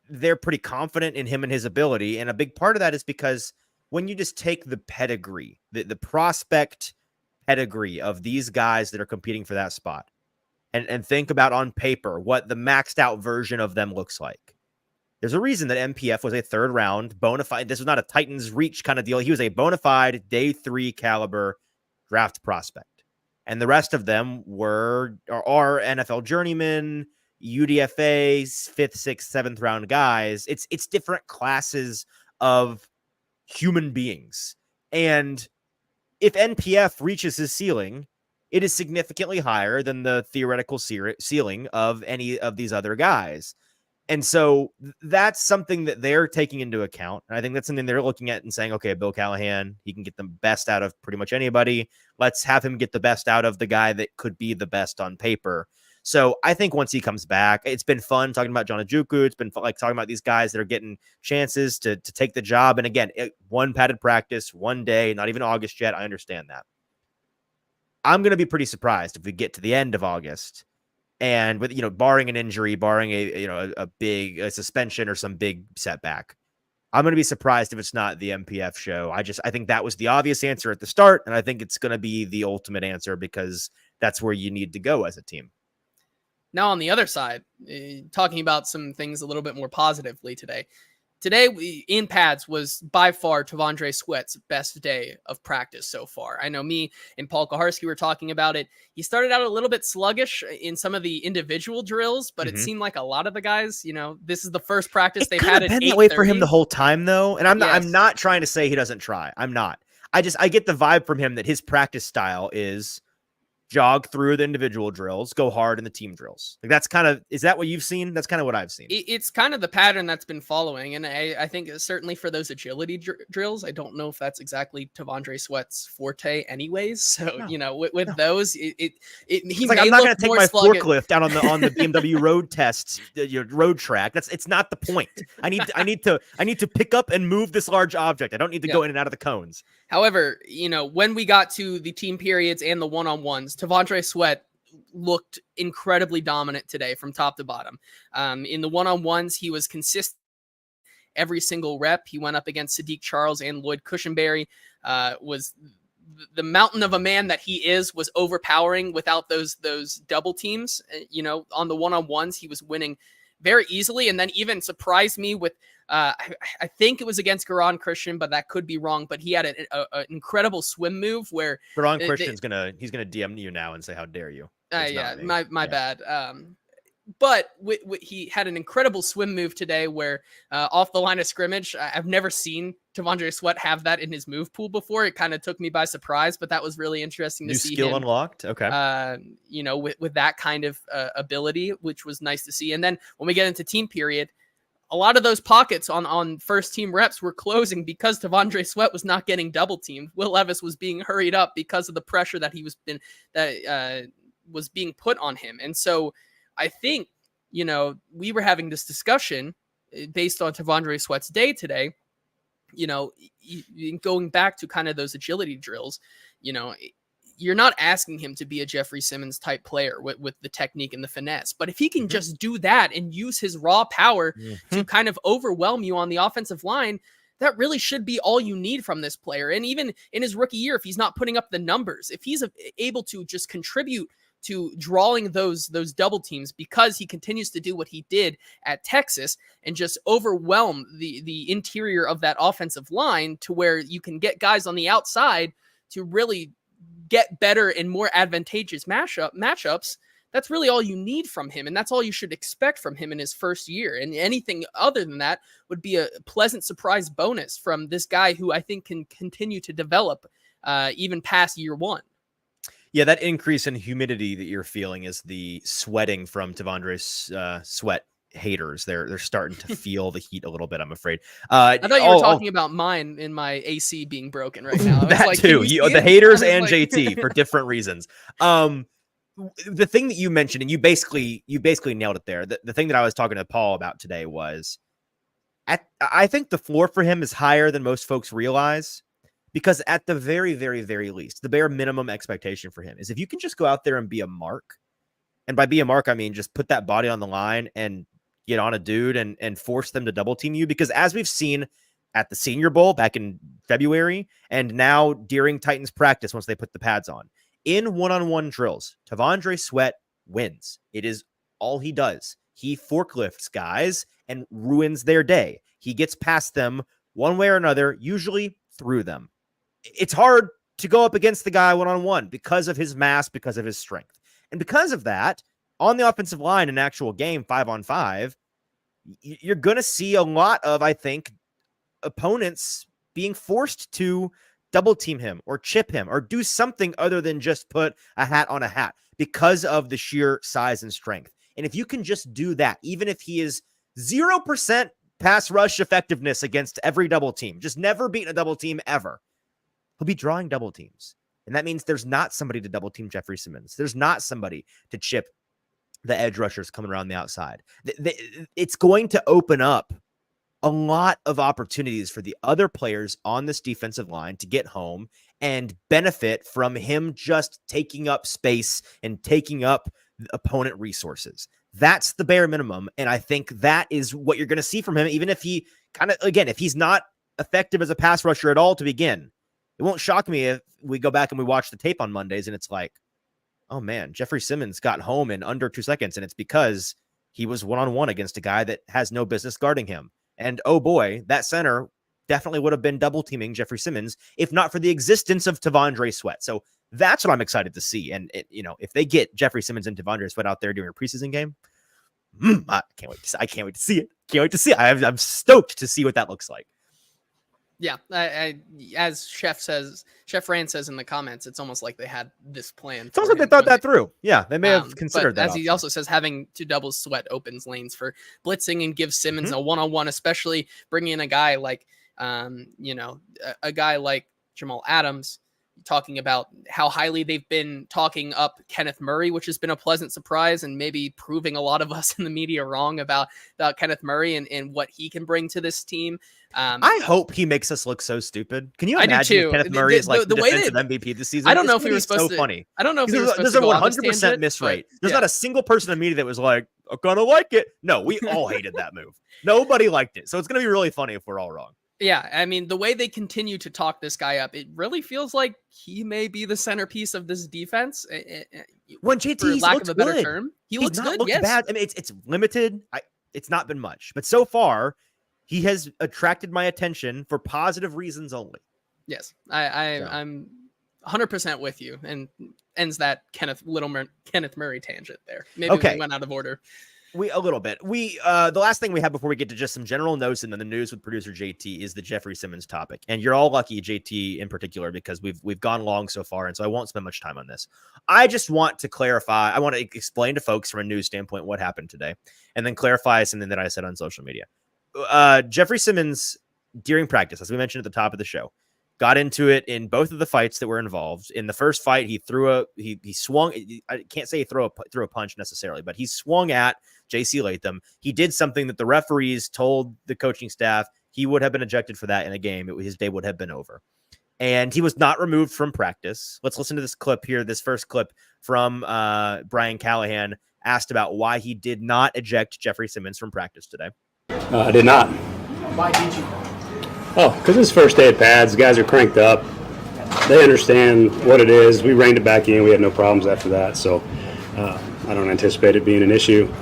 they're pretty confident in him and his ability. And a big part of that is because when you just take the pedigree, the prospect pedigree of these guys that are competing for that spot, and think about on paper what the maxed out version of them looks like. There's a reason that MPF was a 3rd-round bona fide. This was not a Titans reach kind of deal. He was a bona fide day 3 caliber draft prospect. And the rest of them are NFL journeymen, UDFAs, 5th, 6th, 7th round guys. It's different classes of human beings. And if NPF reaches his ceiling, it is significantly higher than the theoretical ceiling of any of these other guys. And so that's something that they're taking into account. And I think that's something they're looking at and saying, okay, Bill Callahan, he can get the best out of pretty much anybody. Let's have him get the best out of the guy that could be the best on paper. So I think once he comes back, it's been fun talking about John Ojukwu. It's been like talking about these guys that are getting chances to take the job. And again, one padded practice, one day, not even August yet. I understand that. I'm going to be pretty surprised if we get to the end of August and with, barring an injury, barring a big suspension or some big setback, I'm going to be surprised if it's not the MPF show. I think that was the obvious answer at the start. And I think it's going to be the ultimate answer because that's where you need to go as a team. Now, on the other side, talking about some things a little bit more positively today. Today, in pads was by far T'Vondre Sweat's best day of practice so far. I know me and Paul Kaharski were talking about it. He started out a little bit sluggish in some of the individual drills, but it seemed like a lot of the guys, this is the first practice they've had at 8:30. Been that way for him the whole time, though. And I'm not trying to say he doesn't try. I'm not. I get the vibe from him that his practice style is jog through the individual drills, go hard in the team drills. Like is that what you've seen? That's kind of what I've seen. It's kind of the pattern that's been following. And I think certainly for those agility drills, I don't know if that's exactly T'Vondre Sweat's forte anyways. So, with those, he like, I'm not going to take my forklift out on the BMW road test, road track. It's not the point. I need to pick up and move this large object. I don't need to go in and out of the cones. However, when we got to the team periods and the one-on-ones, T'Vondre Sweat looked incredibly dominant today from top to bottom. In the one-on-ones, he was consistent every single rep. He went up against Sadiq Charles and Lloyd Cushenberry. Was the mountain of a man that he was overpowering without those double teams. On the one-on-ones, he was winning very easily, and then even surprised me with I think it was against Garan Christian, but that could be wrong. But he had an incredible swim move where Garan Christian's gonna DM you now and say, "How dare you?" My bad. But he had an incredible swim move today where off the line of scrimmage, I've never seen T'Vondre Sweat have that in his move pool before. It kind of took me by surprise, but that was really interesting to see. New skill him, unlocked. Okay. With that kind of ability, which was nice to see. And then when we get into team period, a lot of those pockets on first team reps were closing because T'Vondre Sweat was not getting double teamed. Will Levis was being hurried up because of the pressure that was being put on him. And so I think, we were having this discussion based on T'Vondre Sweat's day today, going back to kind of those agility drills, you're not asking him to be a Jeffrey Simmons type player with the technique and the finesse. But if he can just do that and use his raw power to kind of overwhelm you on the offensive line, that really should be all you need from this player. And even in his rookie year, if he's not putting up the numbers, if he's able to just contribute to drawing those double teams because he continues to do what he did at Texas and just overwhelm the interior of that offensive line to where you can get guys on the outside to really get better and more advantageous matchups, that's really all you need from him. And that's all you should expect from him in his first year. And anything other than that would be a pleasant surprise bonus from this guy who I think can continue to develop even past year one. Yeah, that increase in humidity that you're feeling is the sweating from T'Vondre's Sweat haters. They're starting to feel the heat a little bit, I'm afraid. I thought you were talking about mine and my AC being broken right now. That too. The haters and JT for different reasons. The thing that you mentioned, and you basically nailed it there. The thing that I was talking to Paul about today was I think the floor for him is higher than most folks realize, because at the very, very, very least, the bare minimum expectation for him is if you can just go out there and be a mark. And by be a mark, I mean just put that body on the line and get on a dude and force them to double team you. Because as we've seen at the Senior Bowl back in February, and now during Titans practice once they put the pads on, in one-on-one drills, T'Vondre Sweat wins. It is all he does. He forklifts guys and ruins their day. He gets past them one way or another, usually through them. It's hard to go up against the guy one-on-one because of his mass, because of his strength. And because of that, on the offensive line in actual game 5-on-5, you're going to see a lot of, I think, opponents being forced to double team him or chip him or do something other than just put a hat on a hat because of the sheer size and strength. And if you can just do that, even if he is 0% pass rush effectiveness against every double team, just never beaten a double team ever, he'll be drawing double teams. And that means there's not somebody to double team Jeffrey Simmons. There's not somebody to chip the edge rushers coming around the outside. It's going to open up a lot of opportunities for the other players on this defensive line to get home and benefit from him just taking up space and taking up opponent resources. That's the bare minimum. And I think that is what you're going to see from him, even if he kind of, again, if he's not effective as a pass rusher at all to begin. It won't shock me if we go back and we watch the tape on Mondays and it's like, oh man, Jeffrey Simmons got home in under 2 seconds. And it's because he was one-on-one against a guy that has no business guarding him. And oh boy, that center definitely would have been double teaming Jeffrey Simmons if not for the existence of Tavondre Sweat. So that's what I'm excited to see. And if they get Jeffrey Simmons and Tavondre Sweat out there during a preseason game, I can't wait to see it. I'm stoked to see what that looks like. Yeah, as Chef Rand says in the comments, it's almost like they had this plan. It's almost like they thought that through. Yeah, they may have considered that. As he also says, having to double Sweat opens lanes for blitzing and gives Simmons a one-on-one, especially bringing in a guy like, a guy like Jamal Adams, talking about how highly they've been talking up Kenneth Murray, which has been a pleasant surprise and maybe proving a lot of us in the media wrong about Kenneth Murray and what he can bring to this team. I hope he makes us look so stupid. Can you imagine if Kenneth Murray is like the defensive MVP this season? I don't know if he was supposed to. Funny. I don't know if he was supposed to. There's a 100% miss rate. There's not a single person in the media that was like, I kind of like it. No, we all hated that move. Nobody liked it. So it's going to be really funny if we're all wrong. Yeah, I mean, the way they continue to talk this guy up, it really feels like he may be the centerpiece of this defense. When JT, for lack of a better term, he looks good. Yes, bad. I mean, it's limited. It's not been much, but so far, he has attracted my attention for positive reasons only. Yes, I'm 100% with you, and ends that Kenneth Murray tangent there. Maybe we went out of order. A little bit. The last thing we have before we get to just some general notes and then the news with producer JT is the Jeffrey Simmons topic. And you're all lucky, JT in particular, because we've gone long so far. And so I won't spend much time on this. I just want to clarify. I want to explain to folks from a news standpoint what happened today and then clarify something that I said on social media. Jeffrey Simmons during practice, as we mentioned at the top of the show, got into it in both of the fights that were involved. In the first fight, he swung. I can't say he threw a punch necessarily, but he swung at JC Latham. He did something that the referees told the coaching staff he would have been ejected for that in a game. His day would have been over. And he was not removed from practice. Let's listen to this clip here. This first clip from Brian Callahan asked about why he did not eject Jeffrey Simmons from practice today. I did not. Why did you? Oh, because it's first day at pads. Guys are cranked up. They understand what it is. We reined it back in. We had no problems after that. So I don't anticipate it being an issue.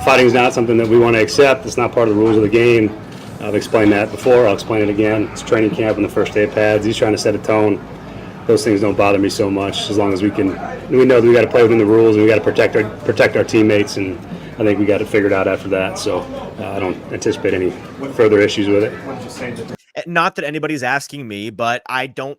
Fighting is not something that we want to accept. It's not part of the rules of the game. I've explained that before. I'll explain it again. It's training camp on the first day of pads. He's trying to set a tone. Those things don't bother me so much as long as we know that we got to play within the rules and we got to protect our teammates, and I think we got it figured out after that. So I don't anticipate any further issues with it. Not that anybody's asking me, but I don't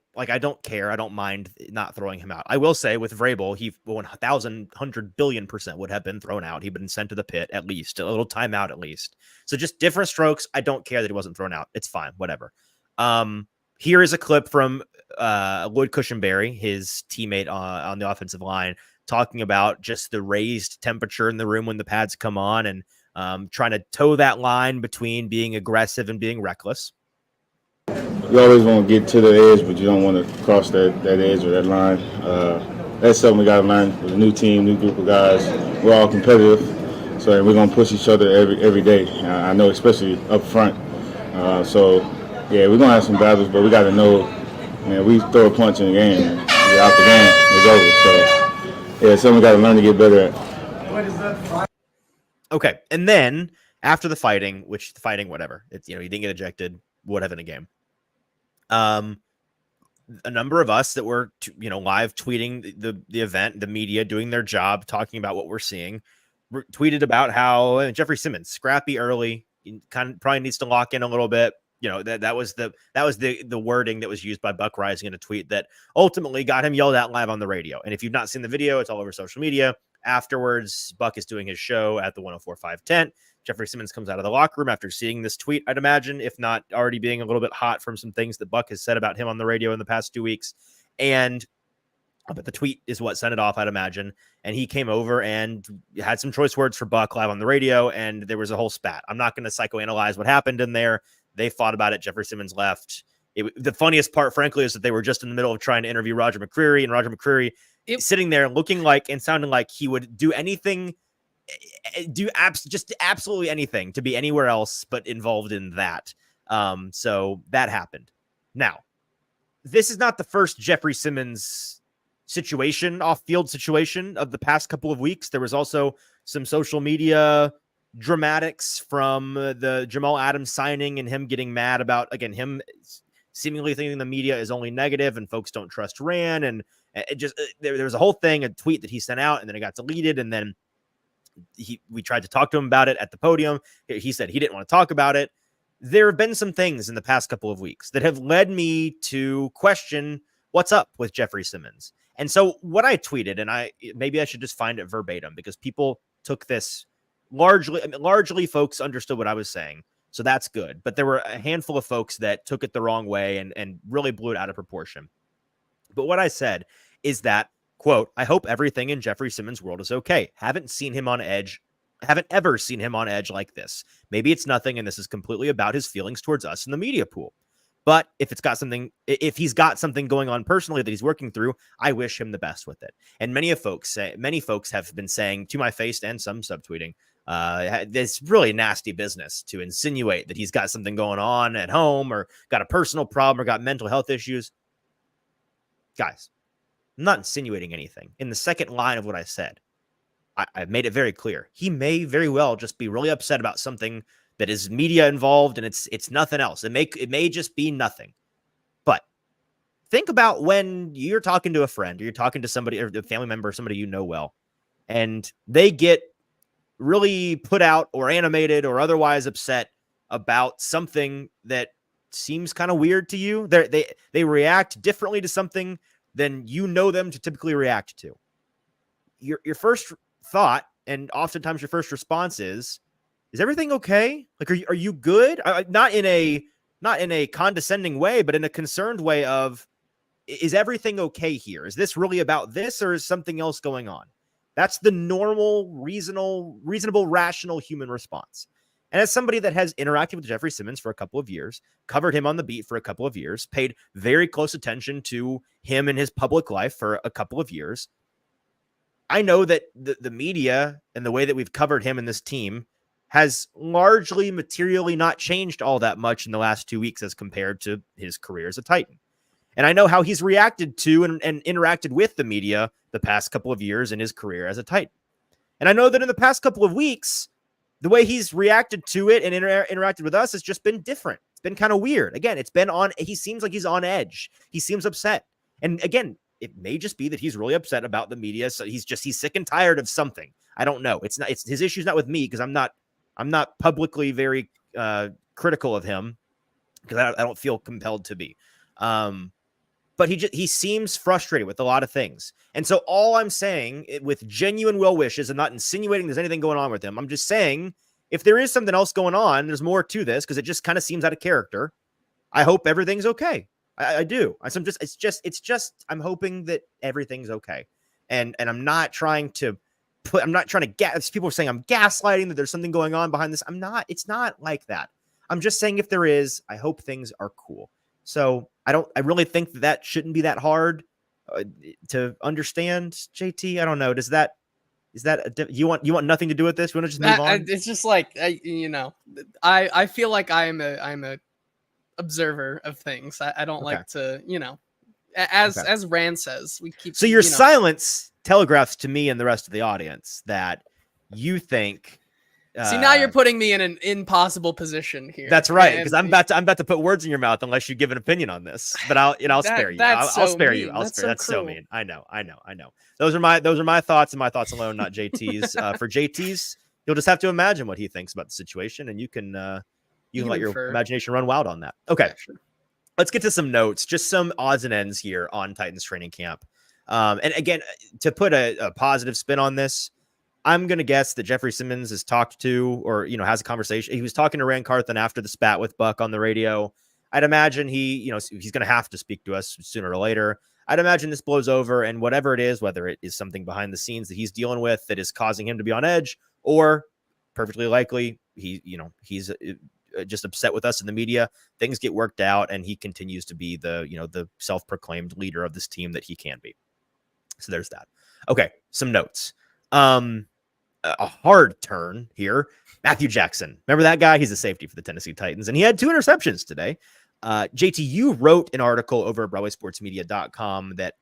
care. I don't mind not throwing him out. I will say with Vrabel, he 1,100 billion% would have been thrown out. He'd been sent to the pit at least, a little timeout at least. So just different strokes. I don't care that he wasn't thrown out. It's fine, whatever. Here is a clip from Lloyd Cushenberry, his teammate on the offensive line, talking about just the raised temperature in the room when the pads come on and trying to toe that line between being aggressive and being reckless. You always want to get to the edge, but you don't want to cross that edge or that line. That's something we got to learn with a new team, new group of guys. We're all competitive, so we're going to push each other every day. I know, especially up front. We're going to have some battles, but we got to know, we throw a punch in the game, we're out the game, it's over. So, something we got to learn to get better at. Okay, and then after the fighting, whatever, it's he didn't get ejected, would have in a game. A number of us that were, live tweeting the event, the media doing their job, talking about what we're seeing, tweeted about how Jeffrey Simmons, scrappy early, probably needs to lock in a little bit. that was the wording that was used by Buck Rising in a tweet that ultimately got him yelled at live on the radio. And if you've not seen the video, it's all over social media. Afterwards, Buck is doing his show at the 104.5 tent. Jeffrey Simmons comes out of the locker room after seeing this tweet, I'd imagine, if not already being a little bit hot from some things that Buck has said about him on the radio in the past 2 weeks. But the tweet is what sent it off, I'd imagine. And he came over and had some choice words for Buck live on the radio, and there was a whole spat. I'm not going to psychoanalyze what happened in there. They fought about it. Jeffrey Simmons left. The funniest part, frankly, is that they were just in the middle of trying to interview Roger McCreary, and Roger McCreary sitting there looking like and sounding like he would do anything, just absolutely anything to be anywhere else but involved in that. So that happened. Now, this is not the first Jeffrey Simmons situation, off-field situation of the past couple of weeks. There was also some social media dramatics from the Jamal Adams signing and him getting mad about, again, him seemingly thinking the media is only negative and folks don't trust Ran. And it just, there was a whole thing, a tweet that he sent out, and then it got deleted. And then we tried to talk to him about it at the podium. He said he didn't want to talk about it. There have been some things in the past couple of weeks that have led me to question what's up with Jeffrey Simmons. And so what I tweeted, and maybe I should just find it verbatim because people took this largely folks understood what I was saying. So that's good. But there were a handful of folks that took it the wrong way and really blew it out of proportion. But what I said is that, quote, I hope everything in Jeffrey Simmons' world is okay. Haven't ever seen him on edge like this. Maybe it's nothing, and this is completely about his feelings towards us in the media pool. But if he's got something going on personally that he's working through, I wish him the best with it. And many folks have been saying to my face and some subtweeting, this really nasty business to insinuate that he's got something going on at home or got a personal problem or got mental health issues. Guys, I'm not insinuating anything. In the second line of what I said, I've made it very clear. He may very well just be really upset about something that is media involved, and it's nothing else. It may just be nothing. But think about when you're talking to a friend or you're talking to somebody or a family member or somebody you know well, and they get really put out or animated or otherwise upset about something that seems kind of weird to you. They react differently to something than you know them to typically react to. Your first thought, and oftentimes your first response is everything okay? Like, are you good? Not in a condescending way, but in a concerned way of, is everything okay here? Is this really about this, or is something else going on? That's the normal, reasonable, rational human response. And as somebody that has interacted with Jeffrey Simmons for a couple of years, covered him on the beat for a couple of years, paid very close attention to him in his public life for a couple of years, I know that the media and the way that we've covered him and this team has largely materially not changed all that much in the last 2 weeks as compared to his career as a Titan. And I know how he's reacted to and interacted with the media the past couple of years in his career as a Titan. And I know that in the past couple of weeks, the way he's reacted to it and interacted with us has just been different. It's been kind of weird. Again, he seems like he's on edge. He seems upset. And again, it may just be that he's really upset about the media. So he's sick and tired of something. I don't know. It's his issue's not with me because I'm not publicly very critical of him because I don't feel compelled to be. But he seems frustrated with a lot of things. And so all I'm saying with genuine well wishes and not insinuating there's anything going on with him, I'm just saying if there is something else going on, there's more to this because it just kind of seems out of character. I hope everything's okay. I do. I'm hoping that everything's okay. And I'm not trying to people are saying I'm gaslighting, that there's something going on behind this. I'm not. It's not like that. I'm just saying if there is, I hope things are cool. So I really think that shouldn't be that hard to understand, JT. I don't know. You want nothing to do with this? You want to just move on? It's just like, I feel like I'm a observer of things. I don't like to, as Rand says, we keep. So your silence telegraphs to me and the rest of the audience that you think. See, now you're putting me in an impossible position here. That's right, because I'm about to put words in your mouth unless you give an opinion on this. But I'll spare you. I'll spare you. That's so mean. I know. Those are my thoughts and my thoughts alone, not JT's. For JT's, you'll just have to imagine what he thinks about the situation, and you can you can can let your infer. imagination run wild on that. Okay. Yeah, sure. Let's get to some notes, just some odds and ends here on Titans training camp. And again, to put a positive spin on this, I'm going to guess that Jeffrey Simmons has talked to, or, has a conversation. He was talking to Rand Carthen after the spat with Buck on the radio. I'd imagine he's going to have to speak to us sooner or later. I'd imagine this blows over, and whatever it is, whether it is something behind the scenes that he's dealing with that is causing him to be on edge, or perfectly likely he's just upset with us in the media, things get worked out and he continues to be the self-proclaimed leader of this team that he can be. So there's that. Okay, some notes. A hard turn here. Matthew Jackson. Remember that guy? He's a safety for the Tennessee Titans, and he had 2 interceptions today. JT, you wrote an article over at BroadwaySportsMedia.com that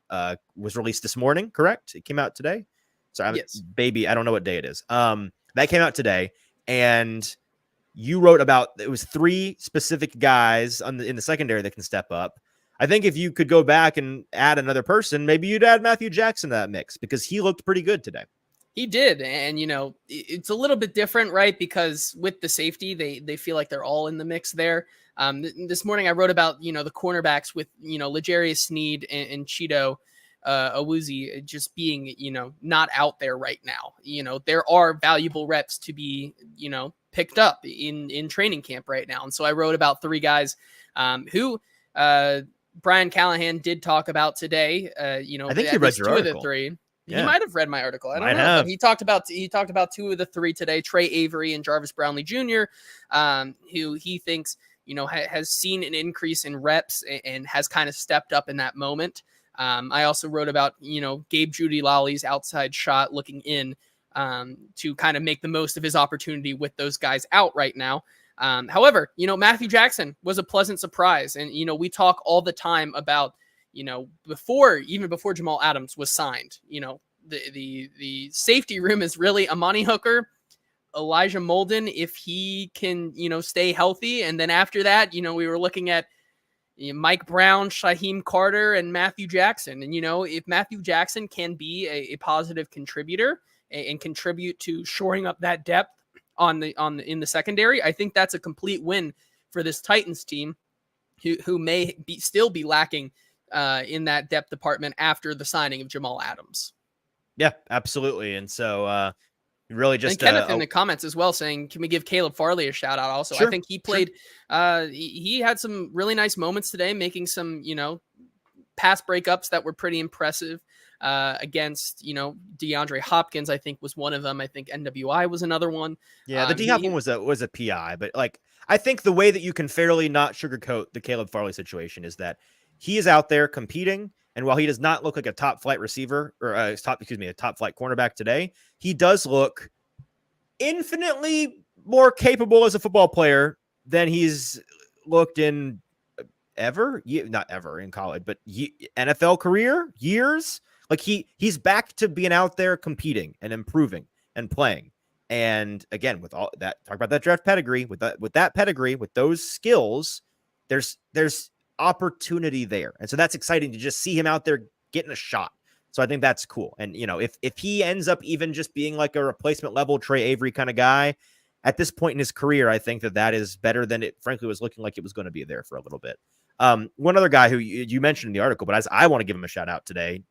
was released this morning, correct? It came out today. Sorry, Yes. Baby, I don't know what day it is. That came out today, and you wrote about, it was 3 specific guys in the secondary that can step up. I think if you could go back and add another person, maybe you'd add Matthew Jackson to that mix, because he looked pretty good today. He did. And, it's a little bit different, right? Because with the safety, they feel like they're all in the mix there. This morning I wrote about, the cornerbacks with, L'Jarius Sneed and Cheeto Awuzie just being, not out there right now. There are valuable reps to be, picked up in training camp right now. And so I wrote about 3 guys who Brian Callahan did talk about today. I think he read your 2 article. of the 3. Yeah. He might have read my article. I don't Might know. have. But he talked about 2 of the 3 today, Trey Avery and Jarvis Brownlee Jr., who he thinks, has seen an increase in reps and has kind of stepped up in that moment. I also wrote about, Gabe Judy-Lawley's outside shot looking in to kind of make the most of his opportunity with those guys out right now. However, Matthew Jackson was a pleasant surprise. And, we talk all the time about, before Jamal Adams was signed, the safety room is really Amani Hooker, Elijah Molden, if he can, stay healthy. And then after that, we were looking at Mike Brown, Shaheem Carter, and Matthew Jackson. And, if Matthew Jackson can be a positive contributor and contribute to shoring up that depth in the secondary, I think that's a complete win for this Titans team who may still be lacking in that depth department after the signing of Jamal Adams. Yeah, absolutely. And so really just and Kenneth in the comments as well saying, can we give Caleb Farley a shout out also? Sure, I think he played, he had some really nice moments today, making some, pass breakups that were pretty impressive against, DeAndre Hopkins, I think was one of them. I think NWI was another one. Yeah, the D-Hop one was a PI, but I think the way that you can fairly not sugarcoat the Caleb Farley situation is that he is out there competing. And while he does not look like a top flight receiver or a top flight cornerback today, he does look infinitely more capable as a football player than he's looked in not ever in college, but NFL career years. Like he's back to being out there competing and improving and playing. And again, with all that, talk about that draft pedigree, with that pedigree, with those skills, there's opportunity there. And so that's exciting to just see him out there getting a shot. So I think that's cool. And, if he ends up even just being like a replacement level Trey Avery kind of guy at this point in his career, I think that is better than it frankly was looking like it was going to be there for a little bit. One other guy who you mentioned in the article, but as I want to give him a shout out today,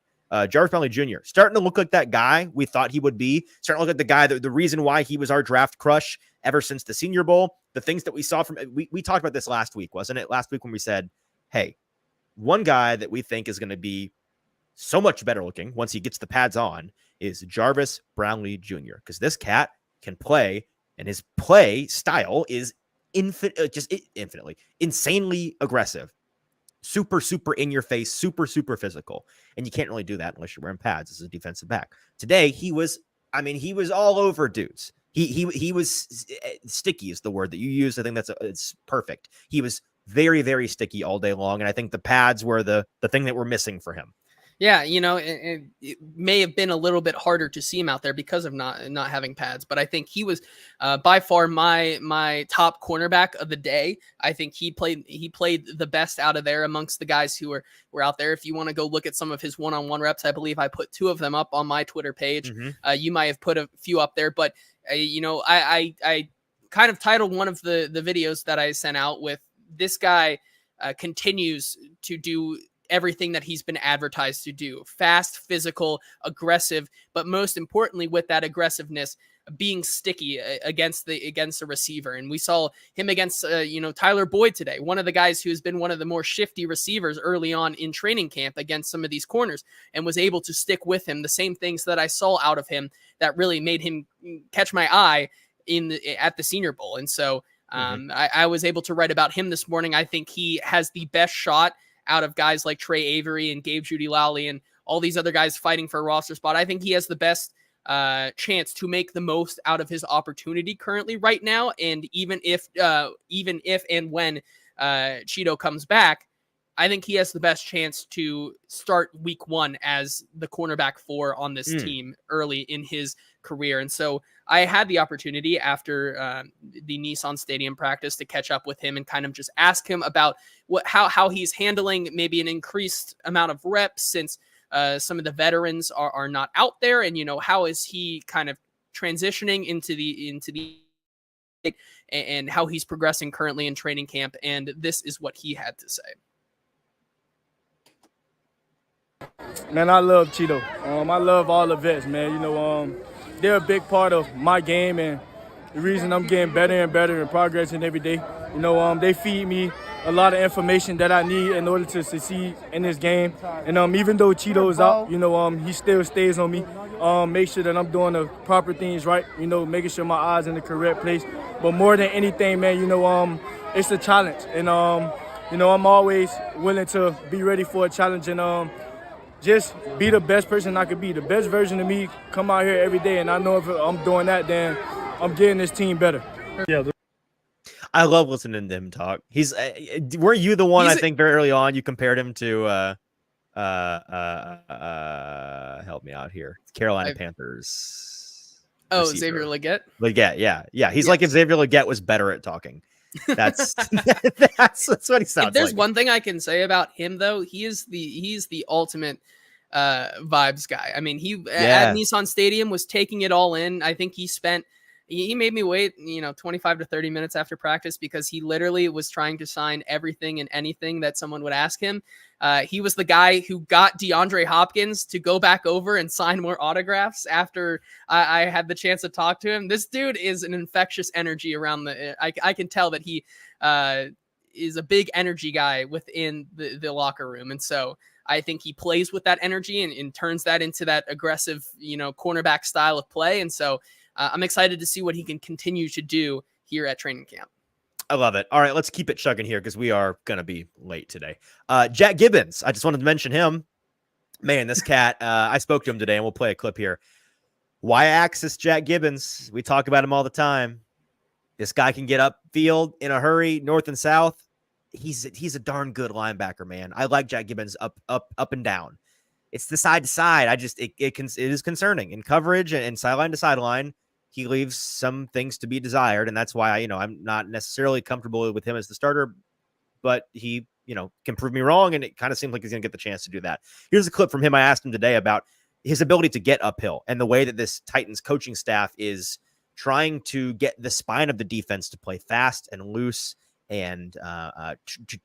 Jarvis Brownlee Jr. starting to look like that guy we thought he would be, starting to look like the guy the reason why he was our draft crush ever since the Senior Bowl. The things that we saw from, we talked about this last week, wasn't it? Last week when we said, hey, one guy that we think is going to be so much better looking once he gets the pads on is Jarvis Brownlee Jr. Because this cat can play, and his play style is infinitely, insanely aggressive. Super, super in your face, super, super physical. And you can't really do that unless you're wearing pads as a defensive back. Today, he was all over dudes. He was sticky is the word that you used. I think it's perfect. He was very, very sticky all day long. And I think the pads were the thing that were missing for him. Yeah, it may have been a little bit harder to see him out there because of not having pads, but I think he was by far my top cornerback of the day. I think he played the best out of there amongst the guys who were out there. If you want to go look at some of his one-on-one reps, I believe I put 2 of them up on my Twitter page. Mm-hmm. You might have put a few up there, but I kind of titled one of the videos that I sent out with, this guy continues to do everything that he's been advertised to do: fast, physical, aggressive, but most importantly, with that aggressiveness, being sticky against a receiver. And we saw him against Tyler Boyd today, one of the guys who's been one of the more shifty receivers early on in training camp against some of these corners, and was able to stick with him. The same things that I saw out of him that really made him catch my eye at the Senior Bowl. And so I was able to write about him this morning. I think he has the best shot out of guys like Trey Avery and Gabe Judy-Lowley and all these other guys fighting for a roster spot. I think he has the best chance to make the most out of his opportunity currently right now. And even if and when Cheeto comes back, I think he has the best chance to start week 1 as the cornerback 4 on this team early in his career. And so I had the opportunity after the Nissan Stadium practice to catch up with him and kind of just ask him about how he's handling maybe an increased amount of reps since some of the veterans are not out there, and how is he kind of transitioning into the and how he's progressing currently in training camp. And this is what he had to say. Man, I love Cheeto. I love all the vets, man. They're a big part of my game and the reason I'm getting better and better and progressing every day. They feed me a lot of information that I need in order to succeed in this game. And even though Cheeto is out, he still stays on me. Make sure that I'm doing the proper things right, making sure my eyes in the correct place. But more than anything, man, it's a challenge. And, I'm always willing to be ready for a challenge and just be the best person I could be, the best version of me, come out here every day. And I know if I'm doing that, then I'm getting this team better. Yeah. I love listening to him talk. He's weren't you the one I think very early on you compared him to help me out here, Carolina Panthers. Oh, receiver. Xavier Legette. Yeah. He's like if Xavier Legette was better at talking. That's that's what he sounds like. If there's one thing I can say about him, though, he's the ultimate vibes guy. I mean, he at Nissan Stadium was taking it all in. I think he made me wait, 25 to 30 minutes after practice because he literally was trying to sign everything and anything that someone would ask him. He was the guy who got DeAndre Hopkins to go back over and sign more autographs after I had the chance to talk to him. This dude is an infectious energy around I can tell that he is a big energy guy within the locker room. And so I think he plays with that energy and turns that into that aggressive, cornerback style of play. And so I'm excited to see what he can continue to do here at training camp. I love it. All right, let's keep it chugging here because we are going to be late today. Jack Gibbons, I just wanted to mention him. Man, this cat, I spoke to him today, and we'll play a clip here. Y-axis Jack Gibbons. We talk about him all the time. This guy can get upfield in a hurry, north and south. He's a darn good linebacker, man. I like Jack Gibbons up and down. It's the side to side. It is concerning in coverage and sideline to sideline. He leaves some things to be desired, and that's why I'm not necessarily comfortable with him as the starter. But he can prove me wrong, and it kind of seems like he's going to get the chance to do that. Here's a clip from him. I asked him today about his ability to get uphill and the way that this Titans coaching staff is trying to get the spine of the defense to play fast and loose and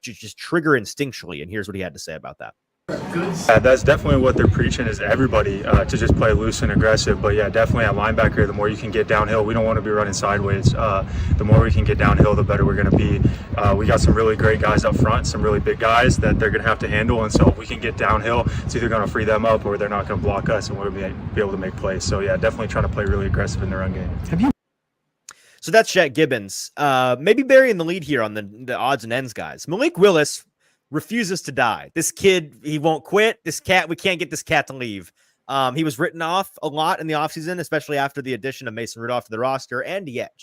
just trigger instinctually. And here's what he had to say about that. That's definitely what they're preaching is everybody to just play loose and aggressive. But yeah, definitely at linebacker, the more you can get downhill, we don't want to be running sideways. The more we can get downhill, the better we're going to be. We got some really great guys up front, some really big guys that they're going to have to handle. And so if we can get downhill, it's either going to free them up or they're not going to block us and we'll be able to make plays. So yeah, definitely trying to play really aggressive in the run game. So that's Jack Gibbons. Maybe burying the lead here on the odds and ends guys. Malik Willis refuses to die. This kid, he won't quit. This cat, we can't get this cat to leave. He was written off a lot in the offseason, especially after the addition of Mason Rudolph to the roster. And yet,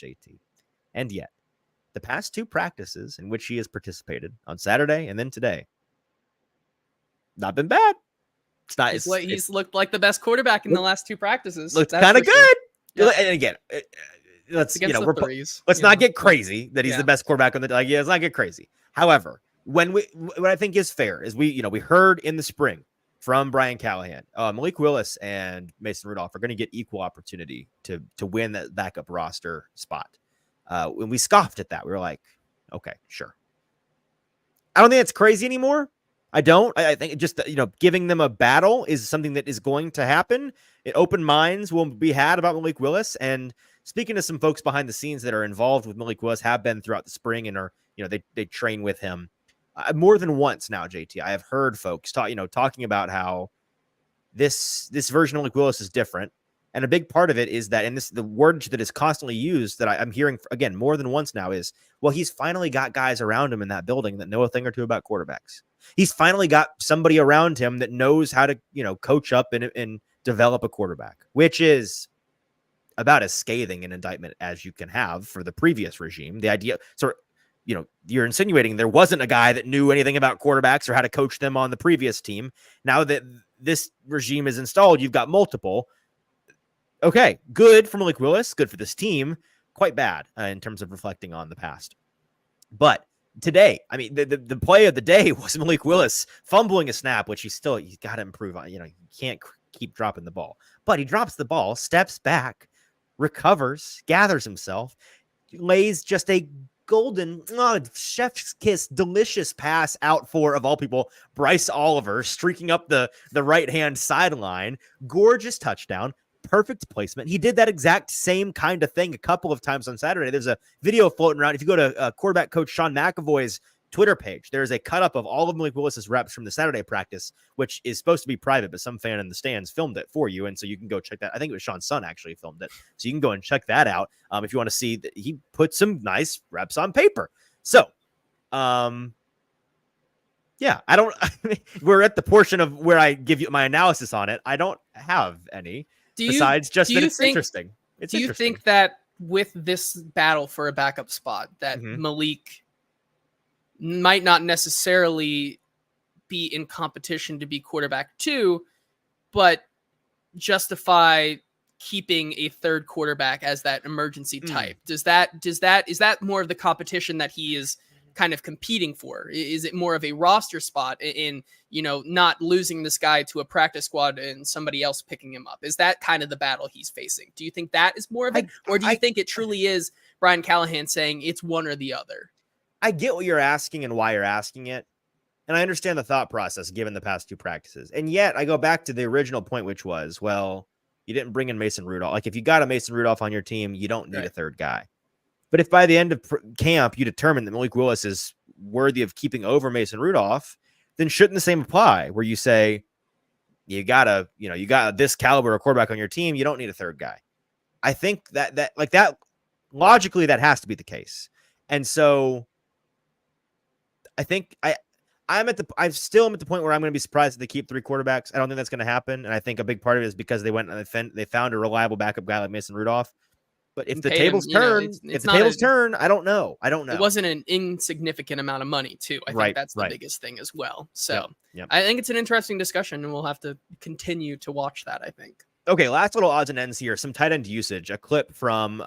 the past 2 practices in which he has participated on Saturday and then today, not been bad. It's not. He's looked like the best quarterback in the last 2 practices. Looks kind of good. Yeah. And again, let's not get crazy that he's the best quarterback on the. Let's not get crazy. However, what I think is fair is we heard in the spring from Brian Callahan, Malik Willis and Mason Rudolph are going to get equal opportunity to win that backup roster spot. when we scoffed at that. We were like, okay, sure. I don't think it's crazy anymore. I don't. I think just, giving them a battle is something that is going to happen. Open minds will be had about Malik Willis. And speaking to some folks behind the scenes that are involved with Malik Willis, have been throughout the spring and are, they train with him more than once now, JT. I have heard folks talking about how this version of Malik Willis is different. And a big part of it is that, and the word that is constantly used that I'm hearing again more than once now is, well, he's finally got guys around him in that building that know a thing or two about quarterbacks. He's finally got somebody around him that knows how to, coach up and develop a quarterback, which is about as scathing an indictment as you can have for the previous regime. The idea, you're insinuating there wasn't a guy that knew anything about quarterbacks or how to coach them on the previous team. Now that this regime is installed, you've got multiple. Okay, good for Malik Willis, good for this team, quite bad in terms of reflecting on the past. But today, I mean, the play of the day was Malik Willis fumbling a snap, which he's got to improve on. You can't keep dropping the ball. But he drops the ball, steps back, recovers, gathers himself, lays just a golden, chef's kiss, delicious pass out for, of all people, Bryce Oliver, streaking up the right-hand sideline. Gorgeous touchdown. Perfect placement. He did that exact same kind of thing a couple of times on Saturday. There's a video floating around. If you go to quarterback coach Sean McAvoy's Twitter page, there's a cut up of all of Malik Willis's reps from the Saturday practice, which is supposed to be private, but some fan in the stands filmed it for you. And so you can go check that. I think it was Sean's son actually filmed it. So you can go and check that out if you want to see that he put some nice reps on paper. So, yeah, we're at the portion of where I give you my analysis on it. I don't have any. Besides just that it's interesting. Do you think that with this battle for a backup spot that Malik might not necessarily be in competition to be quarterback 2, but justify keeping a third quarterback as that emergency type? Is that more of the competition that he is kind of competing for? Is it more of a roster spot in, not losing this guy to a practice squad and somebody else picking him up? Is that kind of the battle he's facing? Do you think that is more of it? Or do you think it truly is Brian Callahan saying it's one or the other? I get what you're asking and why you're asking it. And I understand the thought process given the past 2 practices. And yet I go back to the original point, which was, well, you didn't bring in Mason Rudolph. Like if you got a Mason Rudolph on your team, you don't need a third guy. But if by the end of camp you determine that Malik Willis is worthy of keeping over Mason Rudolph, then shouldn't the same apply? Where you say you got this caliber of quarterback on your team, you don't need a third guy. I think that logically that has to be the case. And so I think I'm still at the point where I'm going to be surprised if they keep 3 quarterbacks. I don't think that's going to happen. And I think a big part of it is because they went and they found a reliable backup guy like Mason Rudolph. But if the tables turn, I don't know. It wasn't an insignificant amount of money, too. I think that's the biggest thing as well. So yep. I think it's an interesting discussion, and we'll have to continue to watch that, I think. Okay, last little odds and ends here. Some tight end usage. A clip from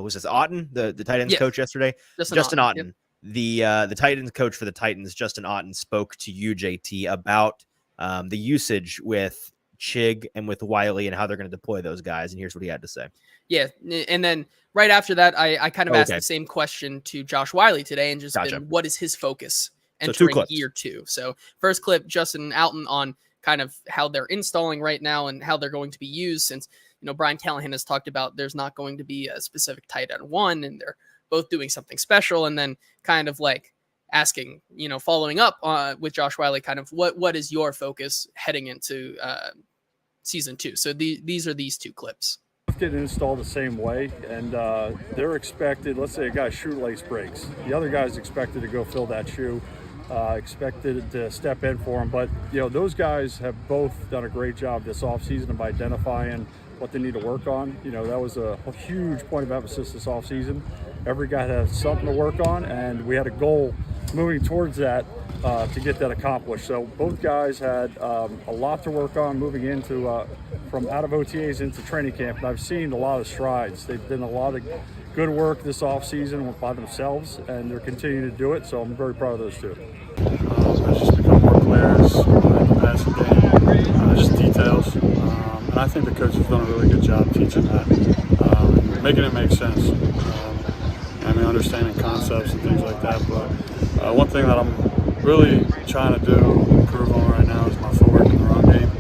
was this Otten, the tight ends coach yesterday? Justin Otten. Yep. The tight ends coach for the Titans, Justin Otten, spoke to you, JT, about the usage with Chig and with Wiley and how they're going to deploy those guys. And here's what he had to say. Yeah. And then right after that, I kind of asked the same question to Josh Wiley today and just been, what is his focus entering year 2? So first clip, Justin Otten on kind of how they're installing right now and how they're going to be used, since, Brian Callahan has talked about there's not going to be a specific tight end 1 and they're both doing something special. And then kind of like asking, following up with Josh Wiley, kind of what is your focus heading into season 2? So these are these 2 clips. Getting installed the same way, and they're expected, let's say a guy's shoelace breaks, the other guy's expected to go fill that shoe, expected to step in for him. But those guys have both done a great job this offseason of identifying what they need to work on. That was a huge point of emphasis this offseason. Every guy has something to work on, and we had a goal moving towards that to get that accomplished. So both guys had a lot to work on moving into from out of OTAs into training camp, and I've seen a lot of strides. They've done a lot of good work this offseason by themselves, and they're continuing to do it, so I'm very proud of those 2. It's just become more clear as the passing game, just details, and I think the coach has done a really good job teaching that, making it make sense. concepts and things like that. But one thing that I'm really trying to do, improve on right now, is my footwork in the run game.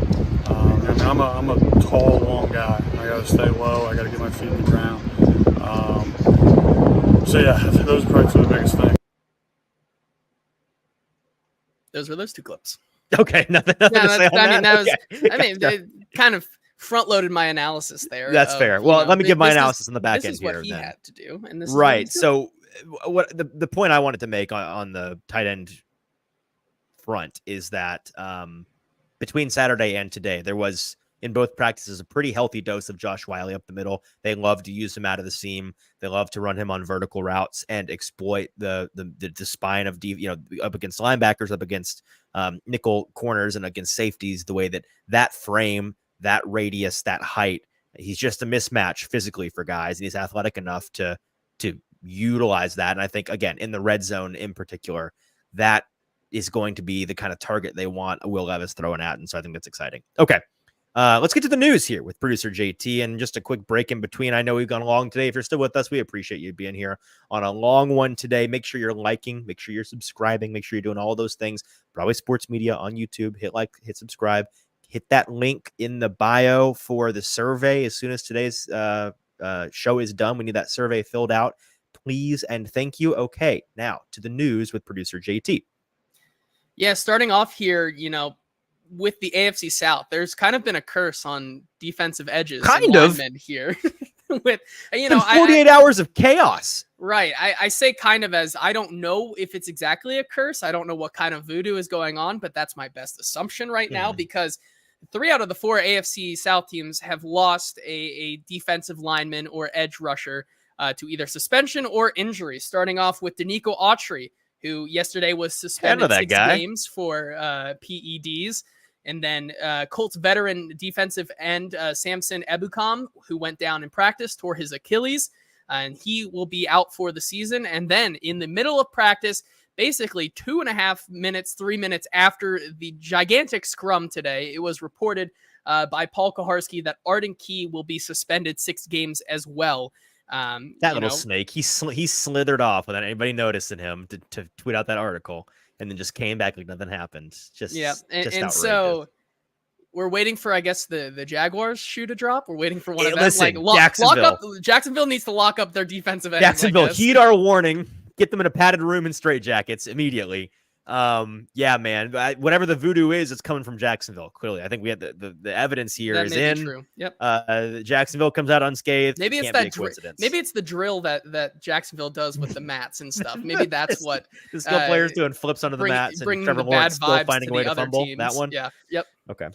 I'm a tall, long guy. I got to stay low. I got to get my feet in the ground. So yeah, I think those are probably two of the biggest things. Those were those two clips. Okay, nothing to say on that. They kind of front-loaded my analysis there. That's fair. Well, let me give my analysis on the back end here. This is what he had to do, and this right. Is so, what the point I wanted to make on the tight end front is that between Saturday and today, there was in both practices a pretty healthy dose of Josh Wiley up the middle. They love to use him out of the seam. They love to run him on vertical routes and exploit the spine of up against linebackers, up against nickel corners, and against safeties. The way that frame, that radius, that height, he's just a mismatch physically for guys, and he's athletic enough to utilize that. And I think, again, in the red zone in particular, that is going to be the kind of target they want Will Levis throwing at. And so I think that's exciting. Okay. Let's get to the news here with producer JT, and just a quick break in between. I know we've gone long today. If you're still with us, we appreciate you being here on a long one today. Make sure you're liking, make sure you're subscribing, make sure you're doing all those things. Broadway Sports Media on YouTube. Hit like, hit subscribe, hit that link in the bio for the survey. As soon as today's show is done, we need that survey filled out, please and thank you. Okay, now to the news with producer JT. Yeah, starting off here, with the AFC South, there's kind of been a curse on defensive edges. Kind of here with, 48 hours of chaos. Right. I say kind of as I don't know if it's exactly a curse. I don't know what kind of voodoo is going on, but that's my best assumption right now, because 3 out of the 4 AFC South teams have lost a defensive lineman or edge rusher to either suspension or injury, starting off with Danico Autry, who yesterday was suspended 6 games for PEDs. And then Colts veteran defensive end Samson Ebukam, who went down in practice, tore his Achilles, and he will be out for the season. And then in the middle of practice, basically 2.5 minutes, 3 minutes after the gigantic scrum today, it was reported by Paul Kaharski that Arden Key will be suspended 6 games as well. That little snake, he slithered off without anybody noticing him to tweet out that article, and then just came back like nothing happened. And so we're waiting for, I guess, the Jaguars shoe to drop. We're waiting for one of them. Listen, Jacksonville needs to lock up their defensive end. Jacksonville, heed our warning. Get them in a padded room in straitjackets immediately. Yeah, man. Whatever the voodoo is, it's coming from Jacksonville. Clearly, I think we had the evidence here that is may in. Be true. Yep. Jacksonville comes out unscathed. Maybe it's that coincidence. Maybe it's the drill that Jacksonville does with the mats and stuff. Maybe that's what the skill players doing flips under the mats and Trevor Lawrence still finding a way to fumble teams. that one. Yeah. Yep. Okay.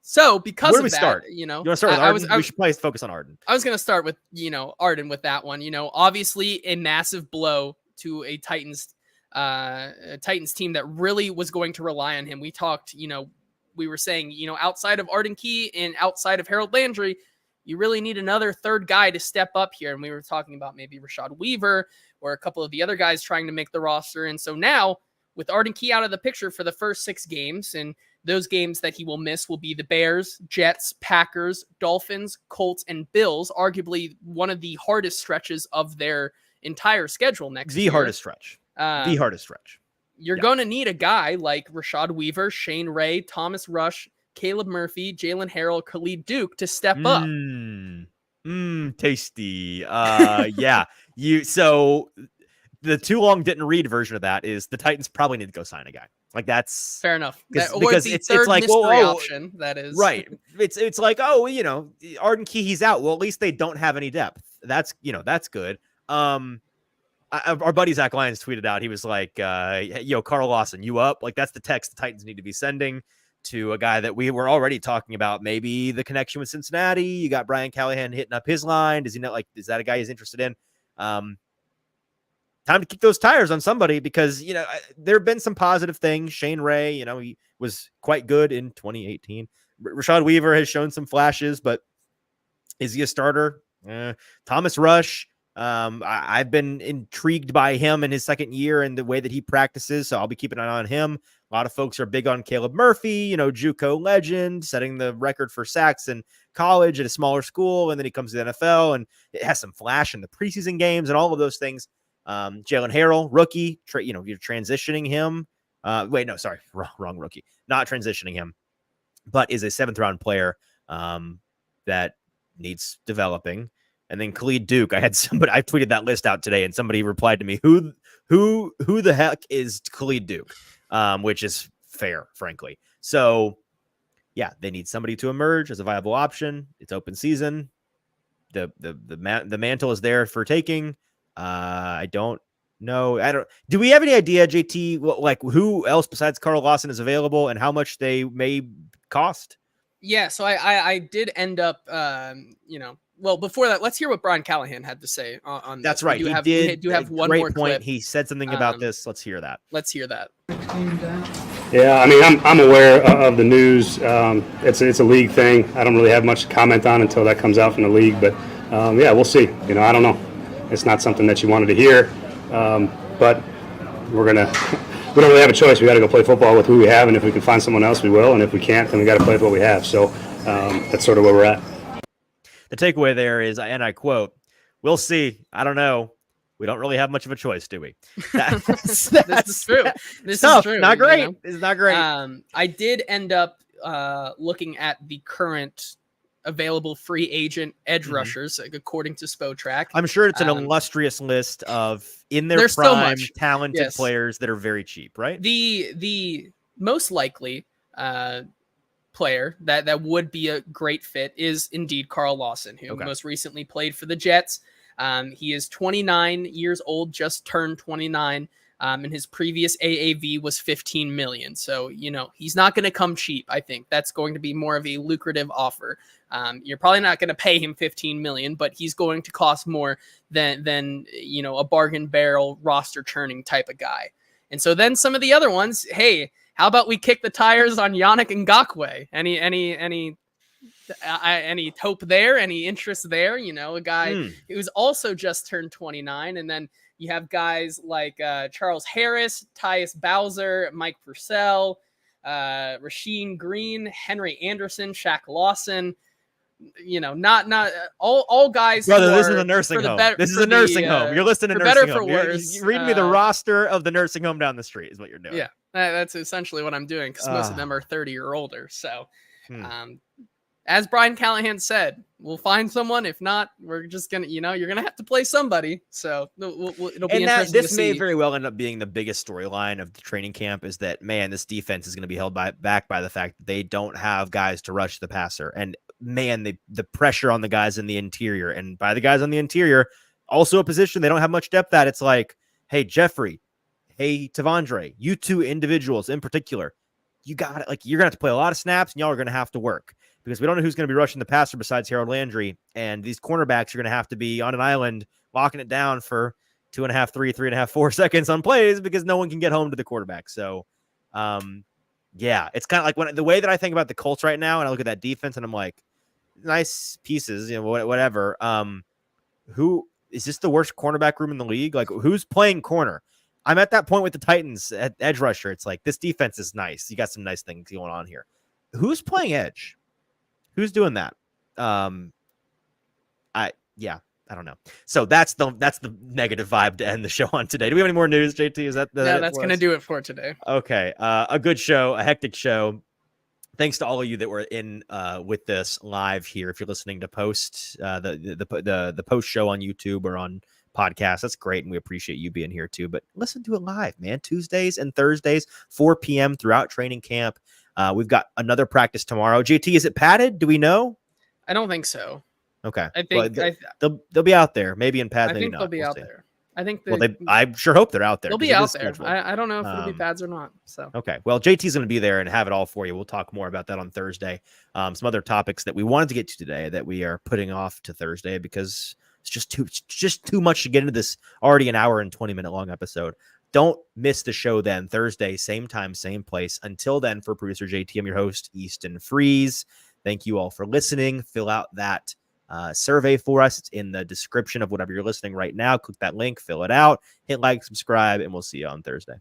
So because where of do we that, start? You want to start with Arden? We should probably focus on Arden. I was going to start with Arden with that one. Obviously a massive blow to a Titans team that really was going to rely on him. We talked, we were saying, outside of Arden Key and outside of Harold Landry, you really need another third guy to step up here. And we were talking about maybe Rashad Weaver or a couple of the other guys trying to make the roster. And so now with Arden Key out of the picture for the first 6 games, and those games that he will miss will be the Bears, Jets, Packers, Dolphins, Colts, and Bills, arguably one of the hardest stretches of their entire schedule next year. The hardest stretch. You're going to need a guy like Rashad Weaver, Shane Ray, Thomas Rush, Caleb Murphy, Jalen Harrell, Khalid Duke to step up. Tasty. Yeah. So the too long didn't read version of that is the Titans probably need to go sign a guy. Like that's fair enough. Because it's like option that is right. It's like, Arden Key, he's out. Well, at least they don't have any depth. That's good. Our buddy Zach Lyons tweeted out, he was like, Carl Lawson, you up? Like that's the text the Titans need to be sending to a guy that we were already talking about. Maybe the connection with Cincinnati. You got Brian Callahan hitting up his line. Is that a guy he's interested in? Time to kick those tires on somebody because, there have been some positive things. Shane Ray, he was quite good in 2018. Rashad Weaver has shown some flashes, but is he a starter? Thomas Rush. I've been intrigued by him in his second year and the way that he practices. So I'll be keeping an eye on him. A lot of folks are big on Caleb Murphy, JUCO legend, setting the record for sacks in college at a smaller school. And then he comes to the NFL and it has some flash in the preseason games and all of those things. Jalen Harrell, rookie, you're transitioning him. Wait, no, sorry, wrong rookie. Not transitioning him, but is a 7th round player that needs developing. And then Khalid Duke, I tweeted that list out today, and somebody replied to me, who the heck is Khalid Duke? Which is fair, frankly. So yeah, they need somebody to emerge as a viable option. It's open season. The mantle is there for taking. I don't know. Do we have any idea, JT, like who else besides Carl Lawson is available and how much they may cost? Yeah, so I did end up, well, before that, let's hear what Brian Callahan had to say on That's this. right. We do have one great more point. clip. He said something about this. Let's hear that. Let's hear that. Yeah, I mean, I'm aware of the news. It's a league thing. I don't really have much to comment on until that comes out from the league. But yeah, we'll see. I don't know. It's not something that you wanted to hear, but we don't really have a choice. We got to go play football with who we have, and if we can find someone else, we will. And if we can't, then we got to play with what we have. So that's sort of where we're at. The takeaway there is, and I quote, "We'll see. I don't know. We don't really have much of a choice, do we?" This is true. This tough. is true. Not great. It's not great. I did end up looking at the current available free agent edge rushers, according to Spotrac. I'm sure it's an illustrious list of in their there's prime, so much. talented Yes. players that are very cheap, right? The most likely player that would be a great fit is indeed Carl Lawson, who most recently played for the Jets. He is 29 years old, just turned 29. And his previous AAV was 15 million. So, he's not going to come cheap. I think that's going to be more of a lucrative offer. You're probably not going to pay him 15 million, but he's going to cost more than a bargain barrel roster churning type of guy. And so then some of the other ones, hey, how about we kick the tires on Yannick Ngakoue? Any hope there? Any interest there? A guy who's also just turned 29. And then you have guys like Charles Harris, Tyus Bowser, Mike Purcell, Rasheem Green, Henry Anderson, Shaq Lawson. Not all guys. Brother, this is a nursing home. This is a nursing home. You're listening to nursing home. You're reading me the roster of the nursing home down the street is what you're doing. Yeah, that's essentially what I'm doing because most of them are 30 or older. So, as Brian Callahan said, we'll find someone. If not, we're just gonna, you're gonna have to play somebody. So it'll be interesting. This may very well end up being the biggest storyline of the training camp. Is that, man, this defense is going to be held back by the fact that they don't have guys to rush the passer, and man, the pressure on the guys in the interior, and by the guys on the interior, also a position they don't have much depth at. It's like, hey, Jeffrey, hey, Tavondre, you two individuals in particular, you got it. Like, you're gonna have to play a lot of snaps, and y'all are gonna have to work. Because we don't know who's going to be rushing the passer besides Harold Landry. And these cornerbacks are going to have to be on an island, locking it down for 2.5, 3.5, 4 seconds on plays because no one can get home to the quarterback. So, yeah, it's kind of like the way that I think about the Colts right now, and I look at that defense and I'm like, nice pieces, whatever. Who is this the worst cornerback room in the league? Like, who's playing corner? I'm at that point with the Titans at edge rusher. It's like, this defense is nice. You got some nice things going on here. Who's playing edge? Who's doing that? I don't know. So that's the negative vibe to end the show on today. Do we have any more news, JT? Is that that's going to do it for today. Okay. A good show, a hectic show. Thanks to all of you that were in with this live here. If you're listening to post the post show on YouTube or on podcast, that's great, and we appreciate you being here too. But listen to it live, man. Tuesdays and Thursdays, 4 p.m. throughout training camp. We've got another practice tomorrow. JT, is it padded? Do we know? I don't think so. Okay. I think they'll be out there. Maybe in pads. I maybe think not. they'll be We'll out see. there. I think I sure hope they're out there. They'll be out there. I don't know if it'll be pads or not. So okay. Well, JT's going to be there and have it all for you. We'll talk more about that on Thursday. Some other topics that we wanted to get to today that we are putting off to Thursday because it's just too much to get into this already an hour and 20-minute long episode. Don't miss the show then. Thursday, same time, same place. Until then, for producer JT, I'm your host, Easton Freeze. Thank you all for listening. Fill out that survey for us. It's in the description of whatever you're listening right now. Click that link, fill it out, hit like, subscribe, and we'll see you on Thursday.